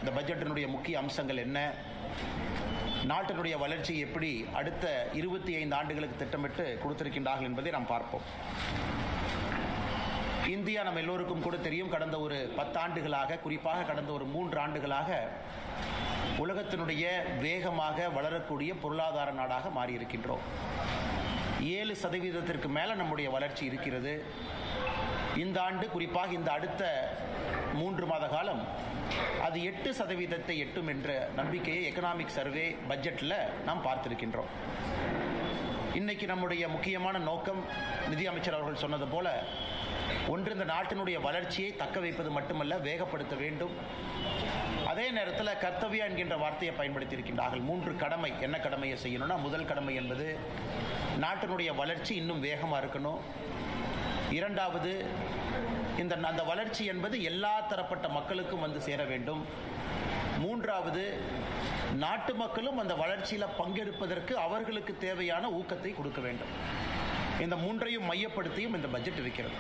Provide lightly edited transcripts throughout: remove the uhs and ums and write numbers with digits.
இந்த பட்ஜெட்டினுடைய முக்கிய அம்சங்கள் என்ன, நாட்டினுடைய வளர்ச்சி எப்படி அடுத்த 25 ஆண்டுகளுக்கு திட்டமிட்டு கொடுத்திருக்கின்றார்கள் என்பதை நாம் பார்ப்போம். இந்தியா நம்ம எல்லோருக்கும் கூட தெரியும், கடந்த ஒரு 10 ஆண்டுகளாக, குறிப்பாக கடந்த ஒரு 3 ஆண்டுகளாக உலகத்தினுடைய வேகமாக வளரக்கூடிய பொருளாதார நாடாக மாறியிருக்கின்றோம். 7% மேலே நம்முடைய வளர்ச்சி இருக்கிறது. இந்த ஆண்டு, குறிப்பாக இந்த அடுத்த 3 மாத காலம் அது 8% எட்டும் என்ற நம்பிக்கையை எக்கனாமிக் சர்வே பட்ஜெட்டில் நாம் பார்த்திருக்கின்றோம். இன்னைக்கு நம்முடைய முக்கியமான நோக்கம், நிதியமைச்சர் அவர்கள் சொன்னது போல, ஒன்று இந்த நாட்டினுடைய வளர்ச்சியை தக்க வைப்பது மட்டுமல்ல, வேகப்படுத்த வேண்டும். அதே நேரத்தில் கர்த்தவ்யா என்கின்ற வார்த்தையை பயன்படுத்தி இருக்கின்றார்கள். 3 கடமை. என்ன கடமையை செய்யணும்னா, முதல் கடமை என்பது நாட்டினுடைய வளர்ச்சி இன்னும் வேகமாக இருக்கணும். இரண்டாவது, அந்த வளர்ச்சி என்பது எல்லா தரப்பட்ட மக்களுக்கும் வந்து சேர வேண்டும். மூன்றாவது, நாட்டு மக்களும் அந்த வளர்ச்சியில் பங்கெடுப்பதற்கு அவர்களுக்கு தேவையான ஊக்கத்தை கொடுக்க வேண்டும். இந்த 3ஐயும் மையப்படுத்தியும் இந்த பட்ஜெட் இருக்கிறது.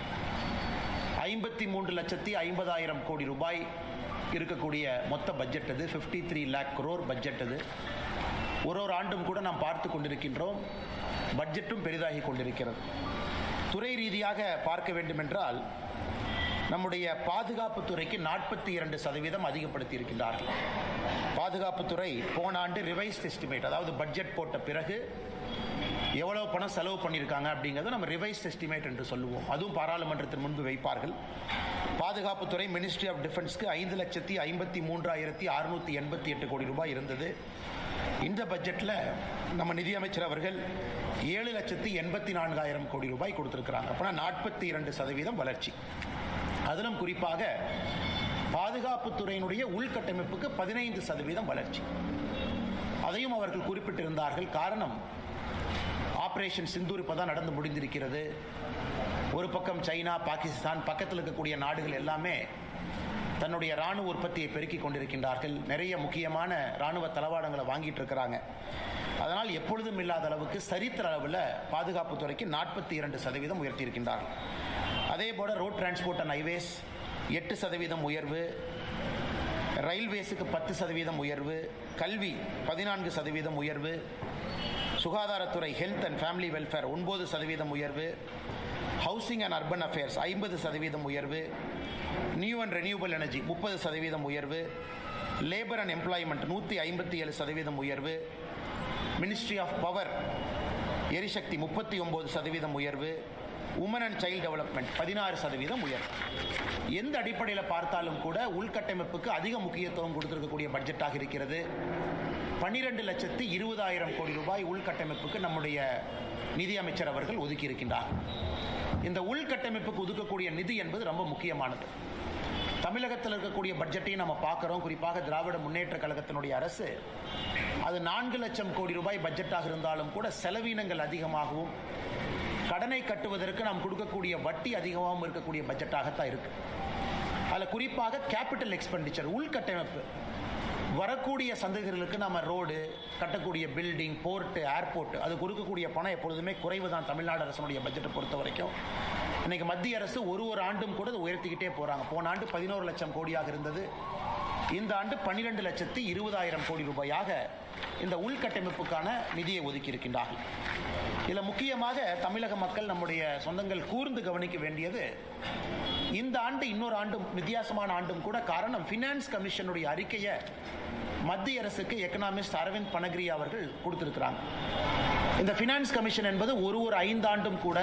53,50,000 கோடி ரூபாய் இருக்கக்கூடிய மொத்த பட்ஜெட் அது. 53 lakh crore பட்ஜெட் அது. ஒரு ஆண்டும் கூட நாம் பார்த்து கொண்டிருக்கின்றோம், பட்ஜெட்டும் பெரிதாகி கொண்டிருக்கிறது. துறை ரீதியாக பார்க்க வேண்டும் என்றால், நம்முடைய பாதுகாப்புத்துறைக்கு 42% அதிகப்படுத்தி இருக்கின்றார்கள். பாதுகாப்புத்துறை போன ஆண்டு ரிவைஸ்ட் எஸ்டிமேட், அதாவது பட்ஜெட் போட்ட பிறகு எவ்வளவு பணம் செலவு பண்ணியிருக்காங்க அப்படிங்கிறத நம்ம ரிவைஸ்ட் எஸ்டிமேட் என்று சொல்லுவோம். அதுவும் பாராளுமன்றத்தின் முன்பு வைப்பார்கள். பாதுகாப்புத்துறை மினிஸ்ட்ரி ஆஃப் டிஃபென்ஸ்க்கு 5,53,688 கோடி ரூபாய் இருந்தது. இந்த பட்ஜெட்டில் நம்ம நிதியமைச்சர் அவர்கள் 7,84,000 கோடி ரூபாய் கொடுத்திருக்கிறாங்க. அப்படின்னா 42% வளர்ச்சி. அதிலும் குறிப்பாக பாதுகாப்புத்துறையினுடைய உள்கட்டமைப்புக்கு 15% வளர்ச்சி. அதையும் அவர்கள் குறிப்பிட்டிருந்தார்கள். காரணம், ஆபரேஷன் சிந்தூர் இப்பதான் நடந்து முடிந்திருக்கிறது. ஒரு பக்கம் சைனா, பாகிஸ்தான், பக்கத்தில் இருக்கக்கூடிய நாடுகள் எல்லாமே தன்னுடைய ராணுவ உற்பத்தியை பெருக்கிக் கொண்டிருக்கின்றார்கள். நிறைய முக்கியமான ராணுவ தளவாடங்களை வாங்கிட்டு இருக்கிறாங்க. அதனால் எப்பொழுதும் இல்லாத அளவுக்கு சரித்திர அளவில் பாதுகாப்புத்துறைக்கு 42% உயர்த்தி இருக்கின்றார்கள். அதே போல ரோட் டிரான்ஸ்போர்ட் அண்ட் ஹைவேஸ் 8% உயர்வு, ரயில்வேஸுக்கு 10% உயர்வு, கல்வி 14% உயர்வு, சுகாதாரத்துறை ஹெல்த் அண்ட் ஃபேமிலி வெல்ஃபேர் 9% உயர்வு, ஹவுசிங் அண்ட் அர்பன் அஃபேர்ஸ் 50% உயர்வு, நியூ அண்ட் ரெனியூவபிள் எனர்ஜி 30% உயர்வு, லேபர் அண்ட் எம்ப்ளாய்மெண்ட் 157% உயர்வு, மினிஸ்ட்ரி ஆஃப் பவர் எரிசக்தி 39% உயர்வு, உமன் அண்ட் சைல்டு டெவலப்மெண்ட் 16% உயர்வு. எந்த அடிப்படையில் பார்த்தாலும் கூட உள்கட்டமைப்புக்கு அதிக முக்கியத்துவம் கொடுத்திருக்கக்கூடிய பட்ஜெட்டாக இருக்கிறது. 12,20,000 கோடி ரூபாய் உள்கட்டமைப்புக்கு நம்முடைய நிதியமைச்சர் அவர்கள் ஒதுக்கி இருக்கின்றார். இந்த உள்கட்டமைப்புக்கு ஒதுக்கக்கூடிய நிதி என்பது ரொம்ப முக்கியமானது. தமிழகத்தில் இருக்கக்கூடிய பட்ஜெட்டையும் நம்ம பார்க்கிறோம். குறிப்பாக திராவிட முன்னேற்ற கழகத்தினுடைய அரசு அது 4 லட்சம் கோடி ரூபாய் பட்ஜெட்டாக இருந்தாலும் கூட செலவினங்கள் அதிகமாகவும், கடனை கட்டுவதற்கு நாம் கொடுக்கக்கூடிய வட்டி அதிகமாகவும் இருக்கக்கூடிய பட்ஜெட்டாகத்தான் இருக்கு. அதில் குறிப்பாக கேபிட்டல் எக்ஸ்பெண்டிச்சர், உள்கட்டமைப்பு, வரக்கூடிய சந்ததிகளுக்கு நம்ம ரோடு கட்டக்கூடிய, பில்டிங், போர்ட்டு, ஏர்போர்ட், அது கொடுக்கக்கூடிய பணம் எப்பொழுதுமே குறைவு தான் தமிழ்நாடு அரசுடைய பட்ஜெட்டை பொறுத்த வரைக்கும். இன்னைக்கு மத்திய அரசு ஒரு ஆண்டும் கூட உயர்த்திக்கிட்டே போறாங்க. போன ஆண்டு 11 லட்சம் கோடியாக இருந்தது. இந்த ஆண்டு 12,20,000 கோடி ரூபாயாக இந்த உள்கட்டமைப்புக்கான நிதியை ஒதுக்கி இருக்கின்றார்கள். இதில் முக்கியமாக தமிழக மக்கள், நம்முடைய சொந்தங்கள் கூர்ந்து கவனிக்க வேண்டியது, இந்த ஆண்டு இன்னொரு ஆண்டும் வித்தியாசமான ஆண்டும் கூட. காரணம், ஃபினான்ஸ் கமிஷனுடைய அறிக்கையை மத்திய அரசுக்கு எக்கனாமிஸ்ட் அரவிந்த் பனகிரியா அவர்கள் கொடுத்திருக்கிறாங்க. இந்த ஃபினான்ஸ் கமிஷன் என்பது ஒரு 5 ஆண்டும் கூட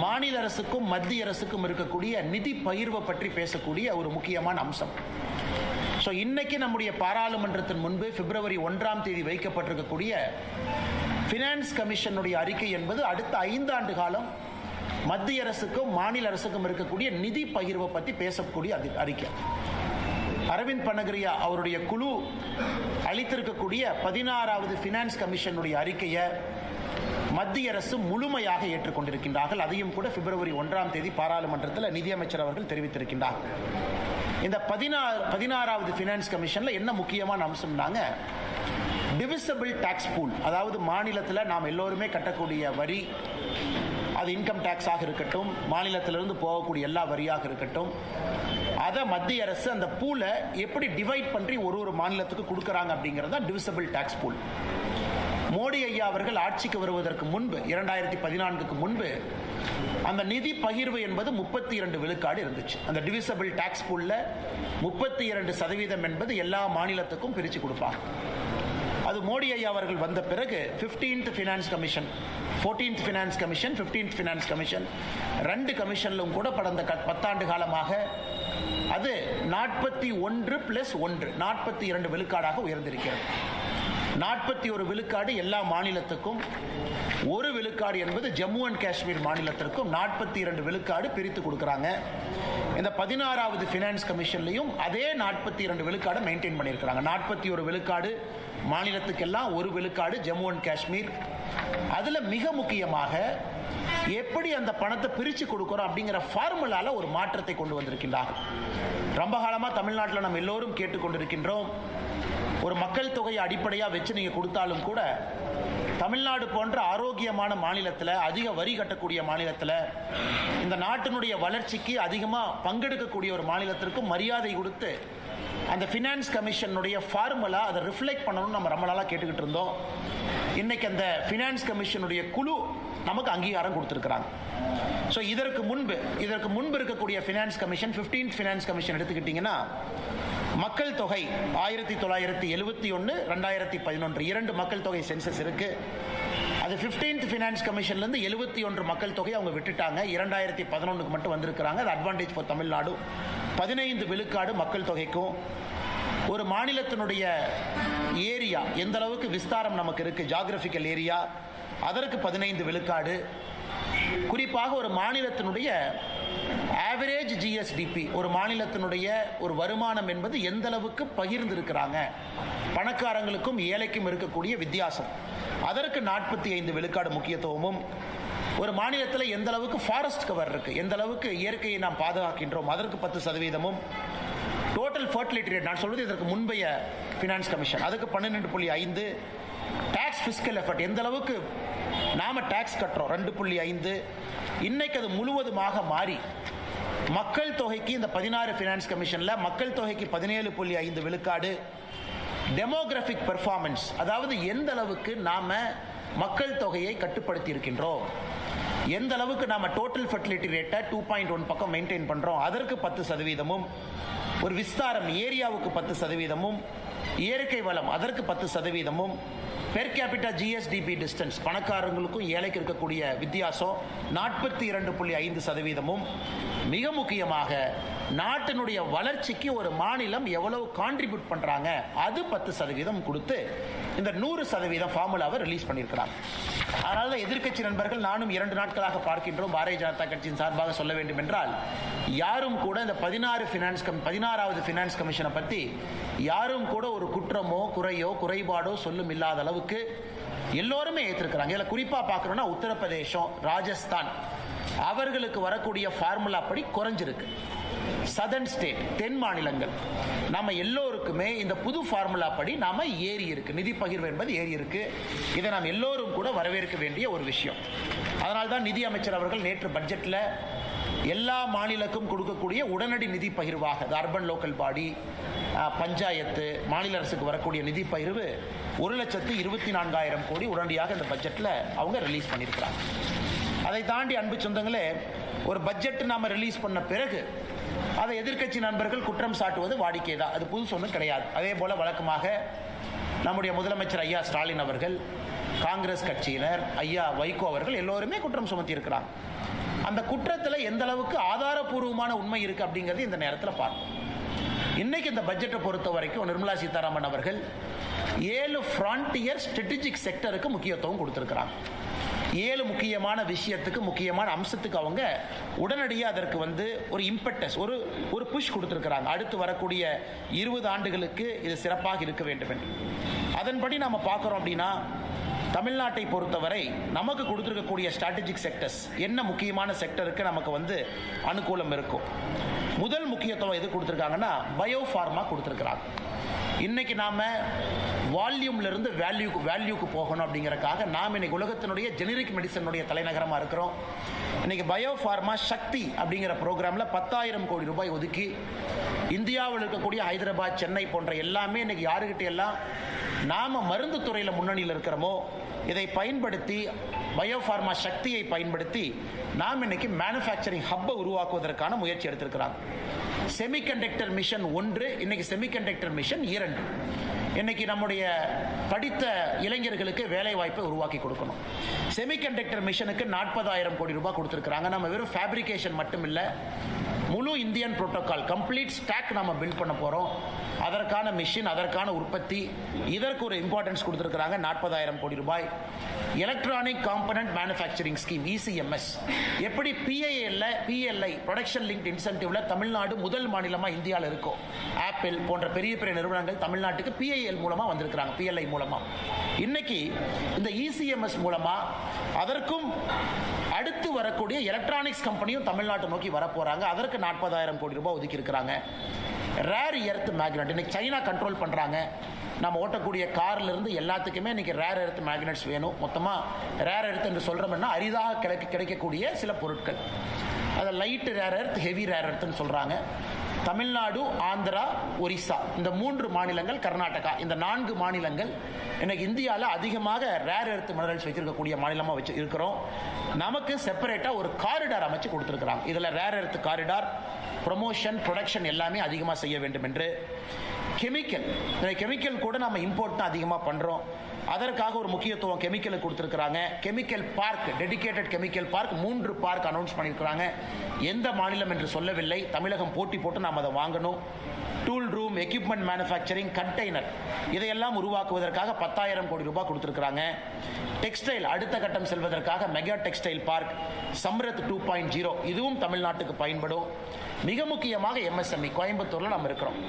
மாநில அரசுக்கும் மத்திய அரசுக்கும் இருக்கக்கூடிய நிதி பகிர்வை பற்றி பேசக்கூடிய ஒரு முக்கியமான அம்சம். ஸோ இன்னைக்கு நம்முடைய பாராளுமன்றத்தின் முன்பு பிப்ரவரி 1ஆம் தேதி வைக்கப்பட்டிருக்கக்கூடிய ஃபினான்ஸ் கமிஷனுடைய அறிக்கை என்பது அடுத்த 5 ஆண்டு காலம் மத்திய அரசுக்கும் மாநில அரசுக்கும் இருக்கக்கூடிய நிதி பகிர்வை பற்றி பேசக்கூடிய அறிக்கை. அரவிந்த் பனகிரியா அவருடைய குழு அளித்திருக்கக்கூடிய 16வது ஃபினான்ஸ் கமிஷனுடைய அறிக்கையை மத்திய அரசு முழுமையாக ஏற்றுக்கொண்டிருக்கின்றார்கள். அதையும் கூட பிப்ரவரி 1ஆம் தேதி பாராளுமன்றத்தில் நிதியமைச்சர் அவர்கள் தெரிவித்திருக்கின்றார். இந்த 16வது ஃபினான்ஸ் கமிஷன்ல என்ன முக்கியமான அம்சம்னாங்க, டிவிசிபிள் டாக்ஸ் பூல், அதாவது மாநிலத்தில் நாம் எல்லோருமே கட்டக்கூடிய வரி, அது இன்கம் டாக்ஸாக இருக்கட்டும், மாநிலத்திலிருந்து போகக்கூடிய எல்லா வரியாக இருக்கட்டும், அதை மத்திய அரசு அந்த பூலை எப்படி டிவைட் பண்ணி ஒரு மாநிலத்துக்கு கொடுக்கறாங்க அப்படிங்கிறது டிவிசிபிள் டாக்ஸ் பூல். மோடி ஐயா அவர்கள் ஆட்சிக்கு வருவதற்கு முன்பு 2014க்கு முன்பு அந்த நிதி பகிர்வு என்பது 32 விழுக்காடு இருந்துச்சு. அந்த டிவிசிபிள் டாக்ஸ் பூல்ல 32% என்பது எல்லா மாநிலத்துக்கும் பிரித்து கொடுப்பாங்க. அது மோடி ஐயா அவர்கள் வந்த பிறகு 15th finance commission, 14th finance commission, 15th finance commission, 2 கமிஷன்லும் கூட கடந்த 10 ஆண்டு காலமாக அது 41+1 42 விழுக்காடாக உயர்ந்திருக்கிறது. 41 விழுக்காடு எல்லா மாநிலத்துக்கும், 1 விழுக்காடு என்பது ஜம்மு அண்ட் காஷ்மீர் மாநிலத்திற்கும் 42 விழுக்காடு பிரித்து கொடுக்குறாங்க. இந்த 16வது ஃபினான்ஸ் கமிஷன்லையும் அதே 42 விழுக்காடு மெயின்டைன் பண்ணியிருக்கிறாங்க. 41 விழுக்காடு மாநிலத்துக்கெல்லாம், 1 விழுக்காடு ஜம்மு அண்ட் காஷ்மீர். அதில் மிக முக்கியமாக எப்படி அந்த பணத்தை பிரித்து கொடுக்குறோம் அப்படிங்கிற ஃபார்முலால ஒரு மாற்றத்தை கொண்டு வந்திருக்கின்றார். ரொம்ப காலமாக தமிழ்நாட்டில் நம்ம எல்லோரும் கேட்டுக்கொண்டிருக்கின்றோம், ஒரு மக்கள் தொகையை அடிப்படையாக வச்சு நீங்கள் கொடுத்தாலும் கூட தமிழ்நாடு போன்ற ஆரோக்கியமான மாநிலத்தில், அதிக வரி கட்டக்கூடிய மாநிலத்தில், இந்த நாட்டினுடைய வளர்ச்சிக்கு அதிகமாக பங்கெடுக்கக்கூடிய ஒரு மாநிலத்திற்கும் மரியாதை கொடுத்து அந்த ஃபினான்ஸ் கமிஷனுடைய ஃபார்முலா அதை ரிஃப்ளெக்ட் பண்ணணும்னு நம்ம ரொம்ப நாளாக கேட்டுக்கிட்டு இருந்தோம். இன்னைக்கு அந்த ஃபினான்ஸ் கமிஷனுடைய குழு நமக்கு அங்கீகாரம் கொடுத்துருக்குறாங்க. ஸோ இதற்கு முன்பு இருக்கக்கூடிய finance commission, 15th finance commission எடுத்துக்கிட்டிங்கன்னா மக்கள் தொகை 1971, 2011 2 மக்கள் தொகை சென்சஸ் இருக்கு. அது 15th ஃபினான்ஸ் கமிஷன்லேருந்து 71 மக்கள் தொகை அவங்க விட்டுட்டாங்க. 2011க்கு மட்டும் வந்திருக்கிறாங்க. அது அட்வான்டேஜ் ஃபார் தமிழ்நாடு. 15 விழுக்காடு மக்கள் தொகைக்கும், ஒரு மாநிலத்தினுடைய ஏரியா எந்த அளவுக்கு விஸ்தாரம் நமக்கு இருக்கு, ஜியோகிராபிக்கல் ஏரியா, அதற்கு 15 விழுக்காடு. குறிப்பாக ஒரு மாநிலத்தினுடைய ஆவரேஜ் ஜிஎஸ்டிபி, ஒரு மாநிலத்தினுடைய ஒரு வருமானம் என்பது எந்த அளவுக்கு பகிர்ந்து இருக்கிறாங்க, பணக்காரங்களுக்கும் ஏழைக்கும் இருக்கக்கூடிய வித்தியாசம், அதற்கு 45 விழுக்காடு முக்கியத்துவமும், ஒரு மாநிலத்தில் எந்த அளவுக்கு ஃபாரஸ்ட் கவர் இருக்கு, எந்த அளவுக்கு இயற்கையை நாம் பாதுகாக்கின்றோம், அதற்கு 10%, டோட்டல் ஃபர்டிலிட்டி ரேட், நான் சொல்வது இதற்கு முன்பைய ஃபினான்ஸ் கமிஷன், அதுக்கு 12.5, டாக்ஸ் ஃபிஸ்கல் எஃபர்ட், எந்த அளவுக்கு நாம டாக்ஸ் கட்டுறோம் 2.5. இன்னைக்கு அது முழுவதுமாக மாறி மக்கள் தொகைக்கு இந்த 16 ஃபினான்ஸ் கமிஷன்ல மக்கள் தொகைக்கு 17.5 விழுக்காடு. டெமோகிராபிக் பெர்ஃபார்மன்ஸ், அதாவது எந்த அளவுக்கு நாம மக்கள் தொகையை கட்டுப்படுத்தி இருக்கின்றோம், எந்த அளவுக்கு நாம டோட்டல் ஃபர்டிலிட்டி ரேட்டை 2.1 பக்கம் மெயின்டைன் பண்றோம், அதற்கு 10%, ஒரு விஸ்தாரம் ஏரியாவுக்கு 10%, இயற்கை வளம் அதற்கு 10%, பெர் கேபிட்டா ஜிஎஸ்டிபி டிஸ்டன்ஸ், பணக்காரங்களுக்கும் ஏழைக்கு இருக்கக்கூடிய வித்தியாசம் 42.5%. மிக முக்கியமாக நாட்டினுடைய வளர்ச்சிக்கு ஒரு மாநிலம் எவ்வளவு கான்ட்ரிபியூட் பண்றாங்க அது 10% கொடுத்து இந்த 100% ஃபார்முலாவை ரிலீஸ் பண்ணியிருக்கிறாங்க. அதனால தான் எதிர்க்கட்சி நண்பர்கள், நானும் 2 நாட்களாக பார்க்கின்றோம், பாரதிய ஜனதா கட்சியின் சார்பாக சொல்ல வேண்டும் என்றால், யாரும் கூட இந்த 16வது ஃபினான்ஸ் கமிஷனை பற்றி யாரும் கூட ஒரு குற்றமோ குறையோ குறைபாடோ சொல்லும் இல்லாத அளவுக்கு எல்லோருமே ஏற்றிருக்கிறாங்க. இதில் குறிப்பாக பார்க்கணும்னா உத்தரப்பிரதேசம், ராஜஸ்தான் அவர்களுக்கு வரக்கூடிய ஃபார்முலா படி குறைஞ்சிருக்கு. சதர்ன் ஸ்டேட், தென் மாநிலங்கள், நம்ம எல்லோருக்குமே இந்த புது ஃபார்முலா படி நாம ஏறி இருக்கு, நிதி பகிர்வு என்பது ஏறி இருக்கு. இதை நாம் எல்லோரும் கூட வரவேற்க வேண்டிய ஒரு விஷயம். அதனால்தான் நிதி அமைச்சர் அவர்கள் நேற்று பட்ஜெட்ல எல்லா மாநிலக்கும் கொடுக்கக்கூடிய உடனடி நிதி பகிர்வாக அர்பன் லோக்கல் பாடி, பஞ்சாயத்து, மாநில அரசுக்கு வரக்கூடிய நிதி பகிர்வு 1,24,000 கோடி உடனடியாக இந்த பட்ஜெட்ல அவங்க ரிலீஸ் பண்ணியிருக்கிறாங்க. அதை தாண்டி அன்பு சொந்தங்களே, ஒரு பட்ஜெட் நாம ரிலீஸ் பண்ண பிறகு அதை எதிர்க்கட்சி நண்பர்கள் குற்றம் சாட்டுவது வாடிக்கை தான், அது புதுசு ஒன்றும் கிடையாது. அதே போல வழக்கமாக நம்முடைய முதலமைச்சர் ஐயா ஸ்டாலின் அவர்கள், காங்கிரஸ் கட்சியினர், ஐயா வைகோ அவர்கள் எல்லோருமே குற்றம் சுமத்தி இருக்கிறாங்க. அந்த குற்றத்தில் எந்த அளவுக்கு ஆதாரபூர்வமான உண்மை இருக்கு அப்படிங்கிறது இந்த நேரத்தில் பார்ப்போம். இன்னைக்கு இந்த பட்ஜெட்டை பொறுத்த வரைக்கும் நிர்மலா சீதாராமன் அவர்கள் 7 ஃப்ரான்டியர் ஸ்ட்ராட்டஜிக் செக்டருக்கு முக்கியத்துவம் கொடுத்திருக்கிறாங்க. 7 முக்கியமான விஷயத்துக்கு, முக்கியமான அம்சத்துக்கு அவங்க உடனடியாக அதற்கு ஒரு இம்பெட்டஸ், ஒரு புஷ் கொடுத்திருக்கிறாங்க. அடுத்து வரக்கூடிய 20 ஆண்டுகளுக்கு இது சிறப்பாக இருக்க வேண்டும் என்று. அதன்படி நம்ம பார்க்கிறோம் அப்படின்னா, தமிழ்நாட்டை பொறுத்தவரை நமக்கு கொடுத்திருக்கக்கூடிய ஸ்ட்ராட்டஜிக் செக்டர்ஸ் என்ன, முக்கியமான செக்டருக்கு நமக்கு அனுகூலம் இருக்கும். முதல் முக்கியத்துவம் எது கொடுத்திருக்காங்கன்னா, பயோ ஃபார்மா கொடுத்திருக்கிறாங்க. இன்னைக்கு நாம வால்யூம்ல இருந்து வேல்யூக்கு போகணும் அப்படிங்கறக்காக நாம் இன்னைக்கு உலகத்தினுடைய ஜெனரிக் மெடிசனுடைய தலைநகரமா இருக்கிறோம். இன்னைக்கு பயோஃபார்மா சக்தி அப்படிங்கிற ப்ரோக்ராம்ல 10,000 கோடி ரூபாய் ஒதுக்கி இந்தியாவில் இருக்கக்கூடிய ஹைதராபாத், சென்னை போன்ற எல்லாமே இன்னைக்கு யாருக்கிட்ட எல்லாம் நாம மருந்து துறையில முன்னணியில் இருக்கிறோமோ இதை பயன்படுத்தி பயோஃபார்மா சக்தியை பயன்படுத்தி நாம் இன்னைக்கு மேனுஃபேக்சரிங் ஹப்பை உருவாக்குவதற்கான முயற்சி எடுத்திருக்கிறாங்க. செமிகண்டக்டர் மிஷன் 1, இன்னைக்கு செமிகண்டக்டர் மிஷன் 2. இன்னைக்கு நம்முடைய படித்த இளைஞர்களுக்கு வேலை வாய்ப்பை உருவாக்கி கொடுக்கணும். செமிகண்டக்டர் மிஷனுக்கு 40,000 கோடி ரூபாய் கொடுத்திருக்கிறாங்க. நம்ம வெறும் ஃபேப்ரிகேஷன் மட்டும் இல்ல, முழு இந்தியன் புரோட்டோகால் கம்ப்ளீட் ஸ்டாக் நாம பில்ட் பண்ண போறோம். அதற்கான மிஷின், அதற்கான உற்பத்தி, இதற்கு ஒரு இம்பார்ட்டன்ஸ் கொடுத்திருக்கிறாங்க. 40,000 கோடி ரூபாய். Electronic component manufacturing scheme ECMS, எப்படி PLI ப்ரொடக்ஷன் லிங்க்ட் இன்சென்டிவ்ல தமிழ்நாடு முதல் மாநிலமா இந்தியாவில் இருக்கும். ஆப்பிள் போன்ற பெரிய பெரிய நிறுவனங்கள் தமிழ்நாட்டுக்கு PIL மூலமா வந்திருக்கிறாங்க, PLI மூலமா. இன்னைக்கு இந்த ECMS மூலமா அதற்கும் அடுத்து வரக்கூடிய எலக்ட்ரானிக்ஸ் கம்பெனியும் தமிழ்நாட்டை நோக்கி வர போறாங்க. அதற்கு 40,000 கோடி ரூபாய் ஒதுக்கி இருக்கிறாங்க. ரேர் எர்த் மேக்னெட் இன்னைக்கு சைனா கண்ட்ரோல் பண்றாங்க. நம்ம ஓட்டக்கூடிய கார்ல இருந்து எல்லாத்துக்குமே இன்னைக்கு ரேர் எர்த் மேக்னெட்ஸ் வேணும். மொத்தமா ரேர் எர்த் என்று சொல்றோம்னா அரிதாக கிடைக்கக்கூடிய சில பொருட்கள். அதை light rare earth, heavy rare எர்த்னு சொல்றாங்க. தமிழ்நாடு, ஆந்திரா, ஒரிசா இந்த 3 மாநிலங்கள், கர்நாடகா இந்த 4 மாநிலங்கள் இன்னைக்கு இந்தியாவில் அதிகமாக ரேர் எர்த் மினரல்ஸ் வச்சிருக்கக்கூடிய மாநிலமா வச்சு இருக்கிறோம். நமக்கு செப்பரேட்டா ஒரு காரிடார் அமைச்சு கொடுத்திருக்கிறாங்க. இதுல rare earth corridor promotion, production எல்லாமே அதிகமாக செய்ய வேண்டும் என்று. கெமிக்கல் கூட நம்ம இம்போர்ட் தான் அதிகமாக பண்றோம். அதற்காக ஒரு முக்கியத்துவம் கெமிக்கலுக்கு கொடுத்திருக்கிறாங்க. Chemical park, dedicated chemical park 3 park announce பண்ணியிருக்கிறாங்க. எந்த மாநிலம் என்று சொல்லவில்லை. தமிழகம் போட்டி போட்டு நாம் அதை வாங்கணும். Tool room, equipment manufacturing, container இதையெல்லாம் உருவாக்குவதற்காக 10,000 கோடி ரூபாய் கொடுத்திருக்கிறாங்க. டெக்ஸ்டைல் அடுத்த கட்டம் செல்வதற்காக மெகா டெக்ஸ்டைல் பார்க், சம்ரத் 2.0 இதுவும் தமிழ்நாட்டுக்கு பயன்படும். மிக முக்கியமாக MSME கோயம்புத்தூர்ல நம்ம இருக்கிறோம்.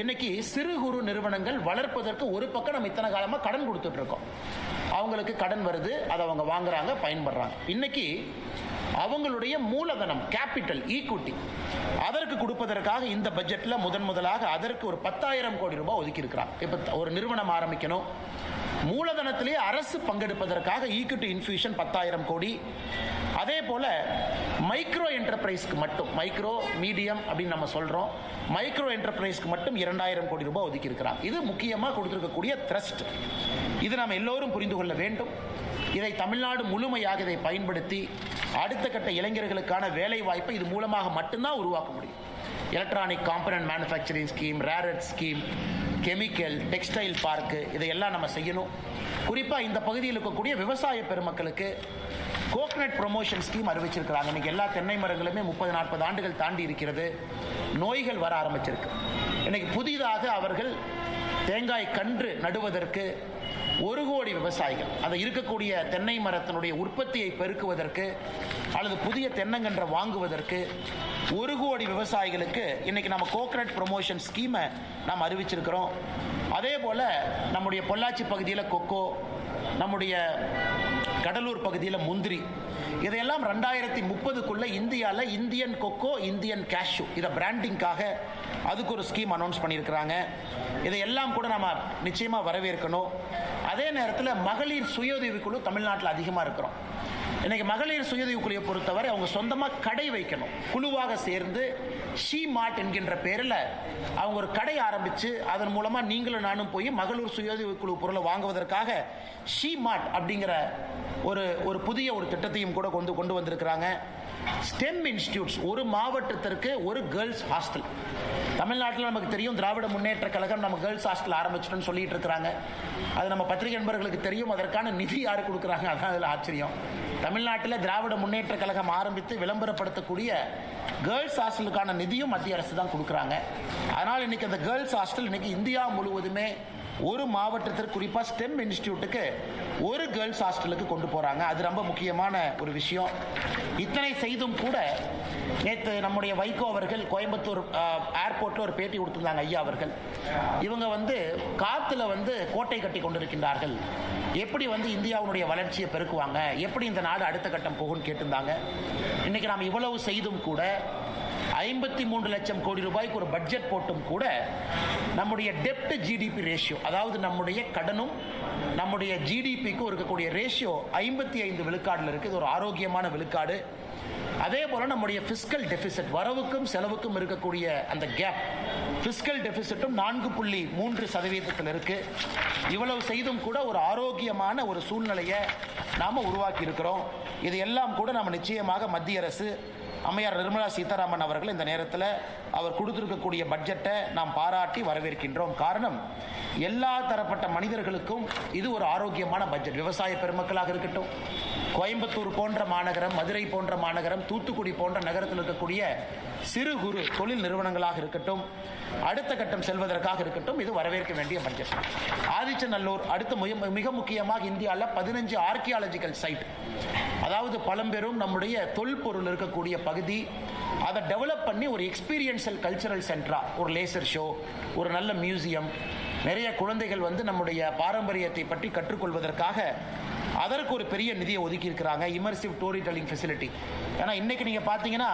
இன்னைக்கு சிறு குறு நிறுவனங்கள் வளர்ப்பதற்கு ஒரு பக்கம் நம்ம இத்தனை காலமா கடன் கொடுத்துட்டு இருக்கோம். அவங்களுக்கு கடன் வருது, அதை அவங்க வாங்குறாங்க, பயன்படுறாங்க. இன்னைக்கு அவங்களுடைய மூலதனம், கேபிட்டல், ஈக்விட்டி அதற்கு கொடுப்பதற்காக இந்த பட்ஜெட்ல முதலாக அதற்கு ஒரு 10,000 கோடி ரூபாய் ஒதுக்கி இருக்கிறாங்க. இப்ப ஒரு நிறுவனம் ஆரம்பிக்கணும், மூலதனத்திலே அரசு பங்கெடுப்பதற்காக ஈக்விட்டி இன்ஃபியூஷன் 10,000 கோடி. அதே போல மைக்ரோ என்டர்பிரைஸ்க்கு மட்டும், மைக்ரோ மீடியம் அப்படின்னு நம்ம சொல்றோம், மைக்ரோ என்டர்பிரைஸ்க்கு மட்டும் 2,000 கோடி ரூபாய் ஒதுக்கி இருக்கிறாங்க. இது முக்கியமா கொடுத்திருக்கக்கூடிய த்ரஸ்ட். இது நாம் எல்லோரும் புரிந்து கொள்ள வேண்டும். இதை தமிழ்நாடு முழுமையாக இதை பயன்படுத்தி அடுத்த கட்ட இளைஞர்களுக்கான வேலை வாய்ப்பை இது மூலமாக மட்டும்தான் உருவாக்க முடியும். Electronic component manufacturing scheme, rare earth scheme, chemical, textile park இதையெல்லாம் நம்ம செய்யணும். குறிப்பாக இந்த பகுதியில் இருக்கக்கூடிய விவசாய பெருமக்களுக்கு கோகனட் ப்ரொமோஷன் ஸ்கீம் அறிவிச்சிருக்கிறாங்க. இன்னைக்கு எல்லா தென்னை மரங்களுமே 30-40 ஆண்டுகள் தாண்டி இருக்கிறது. நோய்கள் வர ஆரம்பிச்சிருக்கு. இன்னைக்கு புதிதாக அவர்கள் தேங்காய் கன்று நடுவதற்கு 1 கோடி விவசாயிகள், அந்த இருக்கக்கூடிய தென்னை மரத்தினுடைய உற்பத்தியை பெருக்குவதற்கு அல்லது புதிய தென்னங்கன்றை வாங்குவதற்கு 1 கோடி விவசாயிகளுக்கு இன்னைக்கு நம்ம கோகனட் ப்ரொமோஷன் ஸ்கீமை நாம் அறிவிச்சிருக்கிறோம். அதே போல நம்முடைய பொள்ளாச்சி பகுதியில் கொக்கோ, நம்முடைய கடலூர் பகுதியில் முந்திரி, இதையெல்லாம் 2030க்குள்ள இந்தியாவில் இந்தியன் கொக்கோ, இந்தியன் கேஷ்யூ இதை பிராண்டிங்காக அதுக்கு ஒரு ஸ்கீம் அனௌன்ஸ் பண்ணியிருக்கிறாங்க. இதையெல்லாம் கூட நம்ம நிச்சயமா வரவேற்கணும். அதே நேரத்தில் மகளிர் சுயஉதவி குழு தமிழ்நாட்டில் அதிகமாக இருக்கிறோம். இன்னைக்கு மகளிர் சுயஉதவி குழுவை பொறுத்தவரை அவங்க சொந்தமாக கடை வைக்கணும். குழுவாக சேர்ந்து ஷீ மார்ட் என்கின்ற பேரில் அவங்க ஒரு கடை ஆரம்பித்து அதன் மூலமாக நீங்களும் நானும் போய் மகளிர் சுயஉதவி குழு பொருளை வாங்குவதற்காக ஷீ மார்ட் அப்படிங்கிற ஒரு புதிய ஒரு திட்டத்தையும் கூட கொண்டு வந்திருக்கிறாங்க. ஸ்டெம் இன்ஸ்டிடியூட்ஸ், ஒரு மாவட்டத்திற்கு ஒரு கேர்ள்ஸ் ஹாஸ்டல். தமிழ்நாட்டில் நமக்கு தெரியும், திராவிட முன்னேற்ற கழகம் நம்ம கேர்ள்ஸ் ஹாஸ்டல் ஆரம்பிச்சிட்டோம்னு சொல்லிட்டு இருக்கிறாங்க. அது நம்ம பத்திரிகை நண்பர்களுக்கு தெரியும். அதற்கான நிதி யாரு கொடுக்குறாங்க, அதான் அதில் ஆச்சரியம். தமிழ்நாட்டில் திராவிட முன்னேற்ற கழகம் ஆரம்பித்து விளம்பரப்படுத்தக்கூடிய கேர்ள்ஸ் ஹாஸ்டலுக்கான நிதியும் மத்திய அரசு தான் கொடுக்குறாங்க. அதனால் இன்னைக்கு அந்த கேர்ள்ஸ் ஹாஸ்டல் இன்னைக்கு இந்தியா முழுவதுமே ஒரு மாவட்டத்திற்கு, குறிப்பாக ஸ்டெம் இன்ஸ்டிடியூட்டுக்கு ஒரு கேர்ள்ஸ் ஹாஸ்டலுக்கு கொண்டு போறாங்க. அது ரொம்ப முக்கியமான ஒரு விஷயம். இத்தனை செய்தும் கூட நேற்று நம்முடைய வைகோ அவர்கள் கோயம்புத்தூர் ஏர்போர்ட்ல ஒரு பேட்டி கொடுத்திருந்தாங்க. ஐயா அவர்கள் இவங்க காத்துல கோட்டை கட்டி கொண்டிருக்கின்றார்கள், எப்படி இந்தியாவுடைய வளர்ச்சியை பெருக்குவாங்க, எப்படி இந்த நாடு அடுத்த கட்டம் போகும்னு கேட்டிருந்தாங்க. இன்னைக்கு நாம் இவ்வளவு செய்தும் கூட 53 லட்சம் கோடி ரூபாய்க்கு ஒரு பட்ஜெட் போட்டும் கூட நம்முடைய டெப்ட் ஜிடிபி ரேஷியோ, அதாவது நம்முடைய கடனும் நம்முடைய ஜிடிபிக்கும் இருக்கக்கூடிய ரேஷியோ 55 விழுக்காடுல இருக்கு. இது ஒரு ஆரோக்கியமான விழுக்காடு. அதே போல நம்முடைய பிஸ்கல் டெபிசிட், வரவுக்கும் செலவுக்கும் இருக்கக்கூடிய அந்த கேப், பிஸ்கல் டெபிசிட்டும் 4.3% இருக்கு. இவ்வளவு செய்தும் கூட ஒரு ஆரோக்கியமான ஒரு சூழ்நிலையை நாம உருவாக்கி இருக்கிறோம். இது எல்லாம் கூட நாம நிச்சயமாக மத்திய அரசு, அம்மையார் நிர்மலா சீதாராமன் அவர்கள் இந்த நேரத்தில் அவர் கொடுத்திருக்கக்கூடிய பட்ஜெட்டை நாம் பாராட்டி வரவேற்கின்றோம். காரணம், எல்லா தரப்பட்ட மனிதர்களுக்கும் இது ஒரு ஆரோக்கியமான பட்ஜெட். விவசாய பெருமக்களாக இருக்கட்டும், கோயம்புத்தூர் போன்ற மாநகரம், மதுரை போன்ற மாநகரம், தூத்துக்குடி போன்ற நகரத்தில் இருக்கக்கூடிய சிறு குறு தொழில் நிறுவனங்களாக இருக்கட்டும், அடுத்த கட்டம் செல்வதற்காக இருக்கட்டும், இது வரவேற்க வேண்டிய பட்ஜெட். ஆதிச்சநல்லூர் அடுத்து மிக முக்கியமாக இந்தியாவில் 15 ஆர்கியாலஜிக்கல் சைட், அதாவது பழம்பெரும் நம்முடைய தொல்பொருள் இருக்கக்கூடிய பகுதி, அதை டெவலப் பண்ணி ஒரு எக்ஸ்பீரியன்ஷியல் கல்ச்சரல் சென்டரா, ஒரு லேசர் ஷோ, ஒரு நல்ல மியூசியம், நிறைய குழந்தைகள் வந்து நம்முடைய பாரம்பரியத்தை பற்றி கற்றுக்கொள்வதற்காக அதற்கு ஒரு பெரிய நிதியை ஒதுக்கி இருக்கிறாங்க. Immersive story telling facility. ஏன்னா இன்னைக்கு நீங்க பார்த்தீங்கன்னா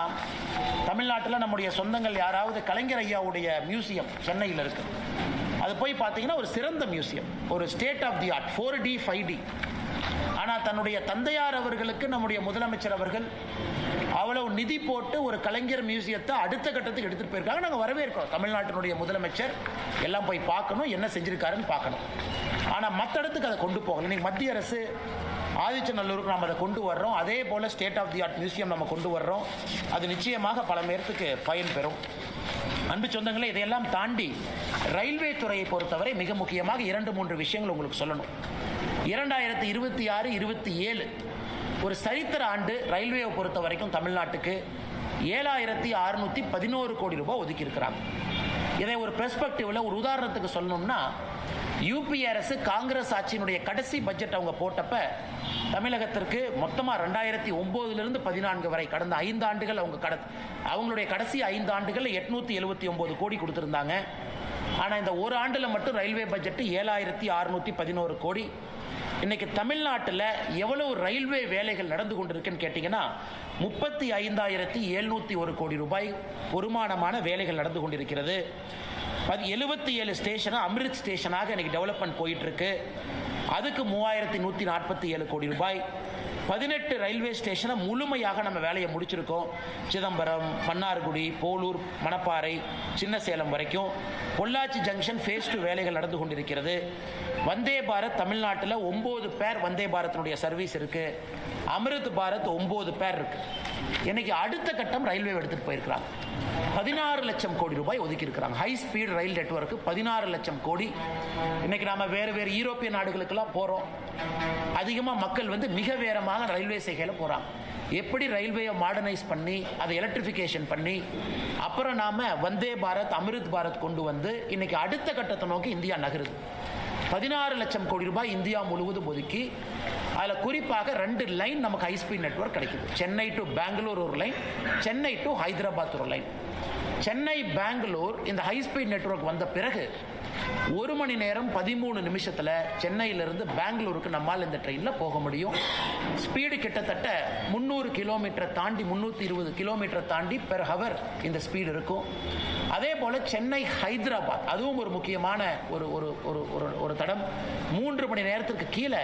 தமிழ்நாட்டில் நம்முடைய சொந்தங்கள் யாராவது கலைஞர் ஐயாவுடைய மியூசியம் சென்னையில் இருக்கு, அது போய் பார்த்தீங்கன்னா ஒரு சிறந்த மியூசியம், ஒரு state of the art, 4D 5D. ஆனால் தன்னுடைய தந்தையார் அவர்களுக்கு நம்முடைய முதலமைச்சர் அவர்கள் அவ்வளவு நிதி போட்டு ஒரு கலைஞர் மியூசியத்தை அடுத்த கட்டத்துக்கு எடுத்துட்டு போயிருக்காங்க. நாங்கள் வரவேற்கிறோம். தமிழ்நாட்டினுடைய முதலமைச்சர் எல்லாம் போய் பார்க்கணும், என்ன செஞ்சிருக்காருன்னு பார்க்கணும். ஆனால் மற்ற இடத்துக்கு அதை கொண்டு போகல. இன்னைக்கு மத்திய அரசு ஆதிச்சநல்லூருக்கு நாம் அதை கொண்டு வர்றோம். அதே போல state of the art museum நம்ம கொண்டு வர்றோம். அது நிச்சயமாக பல பேருக்கு பயன் பெறும். அன்பு சொந்தங்களே, இதையெல்லாம் தாண்டி ரயில்வே துறையை பொறுத்தவரை மிக முக்கியமாக 2-3 விஷயங்கள் உங்களுக்கு சொல்லணும். 2026-27 ஒரு சரித்திர ஆண்டு ரயில்வேயை பொறுத்த வரைக்கும் தமிழ்நாட்டுக்கு 7611 கோடி ரூபாய் ஒதுக்கி இருக்கிறாங்க. இதை ஒரு பெர்ஸ்பெக்டிவ்ல, ஒரு உதாரணத்துக்கு சொல்லணும்னா, யூபி அரசு காங்கிரஸ் ஆட்சியினுடைய கடைசி பட்ஜெட் அவங்க போட்டப்ப தமிழகத்திற்கு மொத்தமா 2009 14 வரை கடந்த 5 ஆண்டுகள் அவங்களுடைய கடைசி 5 ஆண்டுகள் 879 கோடி கொடுத்திருந்தாங்க. ஆனா இந்த ஒரு ஆண்டுல மட்டும் ரயில்வே பட்ஜெட் 7611 கோடி. இன்னைக்கு தமிழ்நாட்டில் எவ்வளவு ரயில்வே வேலைகள் நடந்து கொண்டிருக்குன்னு கேட்டீங்கன்னா 35,701 கோடி ரூபாய் பொறுமானமான வேலைகள் நடந்து கொண்டிருக்கிறது. 77 ஸ்டேஷன் அமிர்த் ஸ்டேஷனாக இன்னைக்கு டெவலப்மெண்ட் போயிட்டு இருக்கு. அதுக்கு 3147 கோடி ரூபாய். 18 ரயில்வே ஸ்டேஷனை முழுமையாக நம்ம வேலையை முடிச்சிருக்கோம். சிதம்பரம், மன்னார்குடி, போலூர், மணப்பாறை, சின்ன சேலம் வரைக்கும். பொள்ளாச்சி ஜங்ஷன் ஃபேஸ் 2 வேலைகள் நடந்து கொண்டிருக்கிறது. வந்தே பாரத் தமிழ்நாட்டில் 9 பேர் வந்தே பாரத்தினுடைய சர்வீஸ் இருக்கு. அமிர்த் பாரத் 9 பேர் இருக்கு. இன்னைக்கு அடுத்த கட்டம் ரயில்வே எடுத்துட்டு போயிருக்கிறாங்க. 16 லட்சம் கோடி ரூபாய் ஒதுக்கி இருக்கிறாங்க. ஹை ஸ்பீட் ரயில் நெட்வொர்க் 16 லட்சம் கோடி. இன்னைக்கு நாம வேறு யூரோப்பிய நாடுகளுக்கெல்லாம் போறோம். அதிகமாக மக்கள் வந்து மிக வேகமாக ரயில்வே சேவையில போறாங்க. எப்படி ரயில்வேயை மாடர்னைஸ் பண்ணி அதை எலக்ட்ரிஃபிகேஷன் பண்ணி அப்புறம் நாம வந்தே பாரத், அமிர்த் பாரத் கொண்டு வந்து இன்னைக்கு அடுத்த கட்டத்தை நோக்கி இந்தியா நகருது. 16 லட்சம் கோடி ரூபாய் இந்தியா முழுவதும் ஒதுக்கி அதில் குறிப்பாக 2 லைன் நமக்கு ஹைஸ்பீட் நெட்வொர்க் கிடைக்குது. சென்னை டு பெங்களூர் ஒரு லைன், சென்னை டு ஹைதராபாத் ஒரு லைன். சென்னை பெங்களூர் இந்த ஹைஸ்பீட் நெட்வொர்க் வந்த பிறகு 1 மணி நேரம் 13 நிமிஷத்தில் சென்னையிலிருந்து பெங்களூருக்கு நம்மால் இந்த ட்ரெயினில் போக முடியும். ஸ்பீடு கிட்டத்தட்ட 300 கிலோமீட்டர் தாண்டி 320 கிலோமீட்டர் தாண்டி பெர் ஹவர் இந்த ஸ்பீடு இருக்கும். அதே போல சென்னை ஹைதராபாத் அதுவும் ஒரு முக்கியமான ஒரு தடம். 3 மணி நேரத்திற்கு கீழே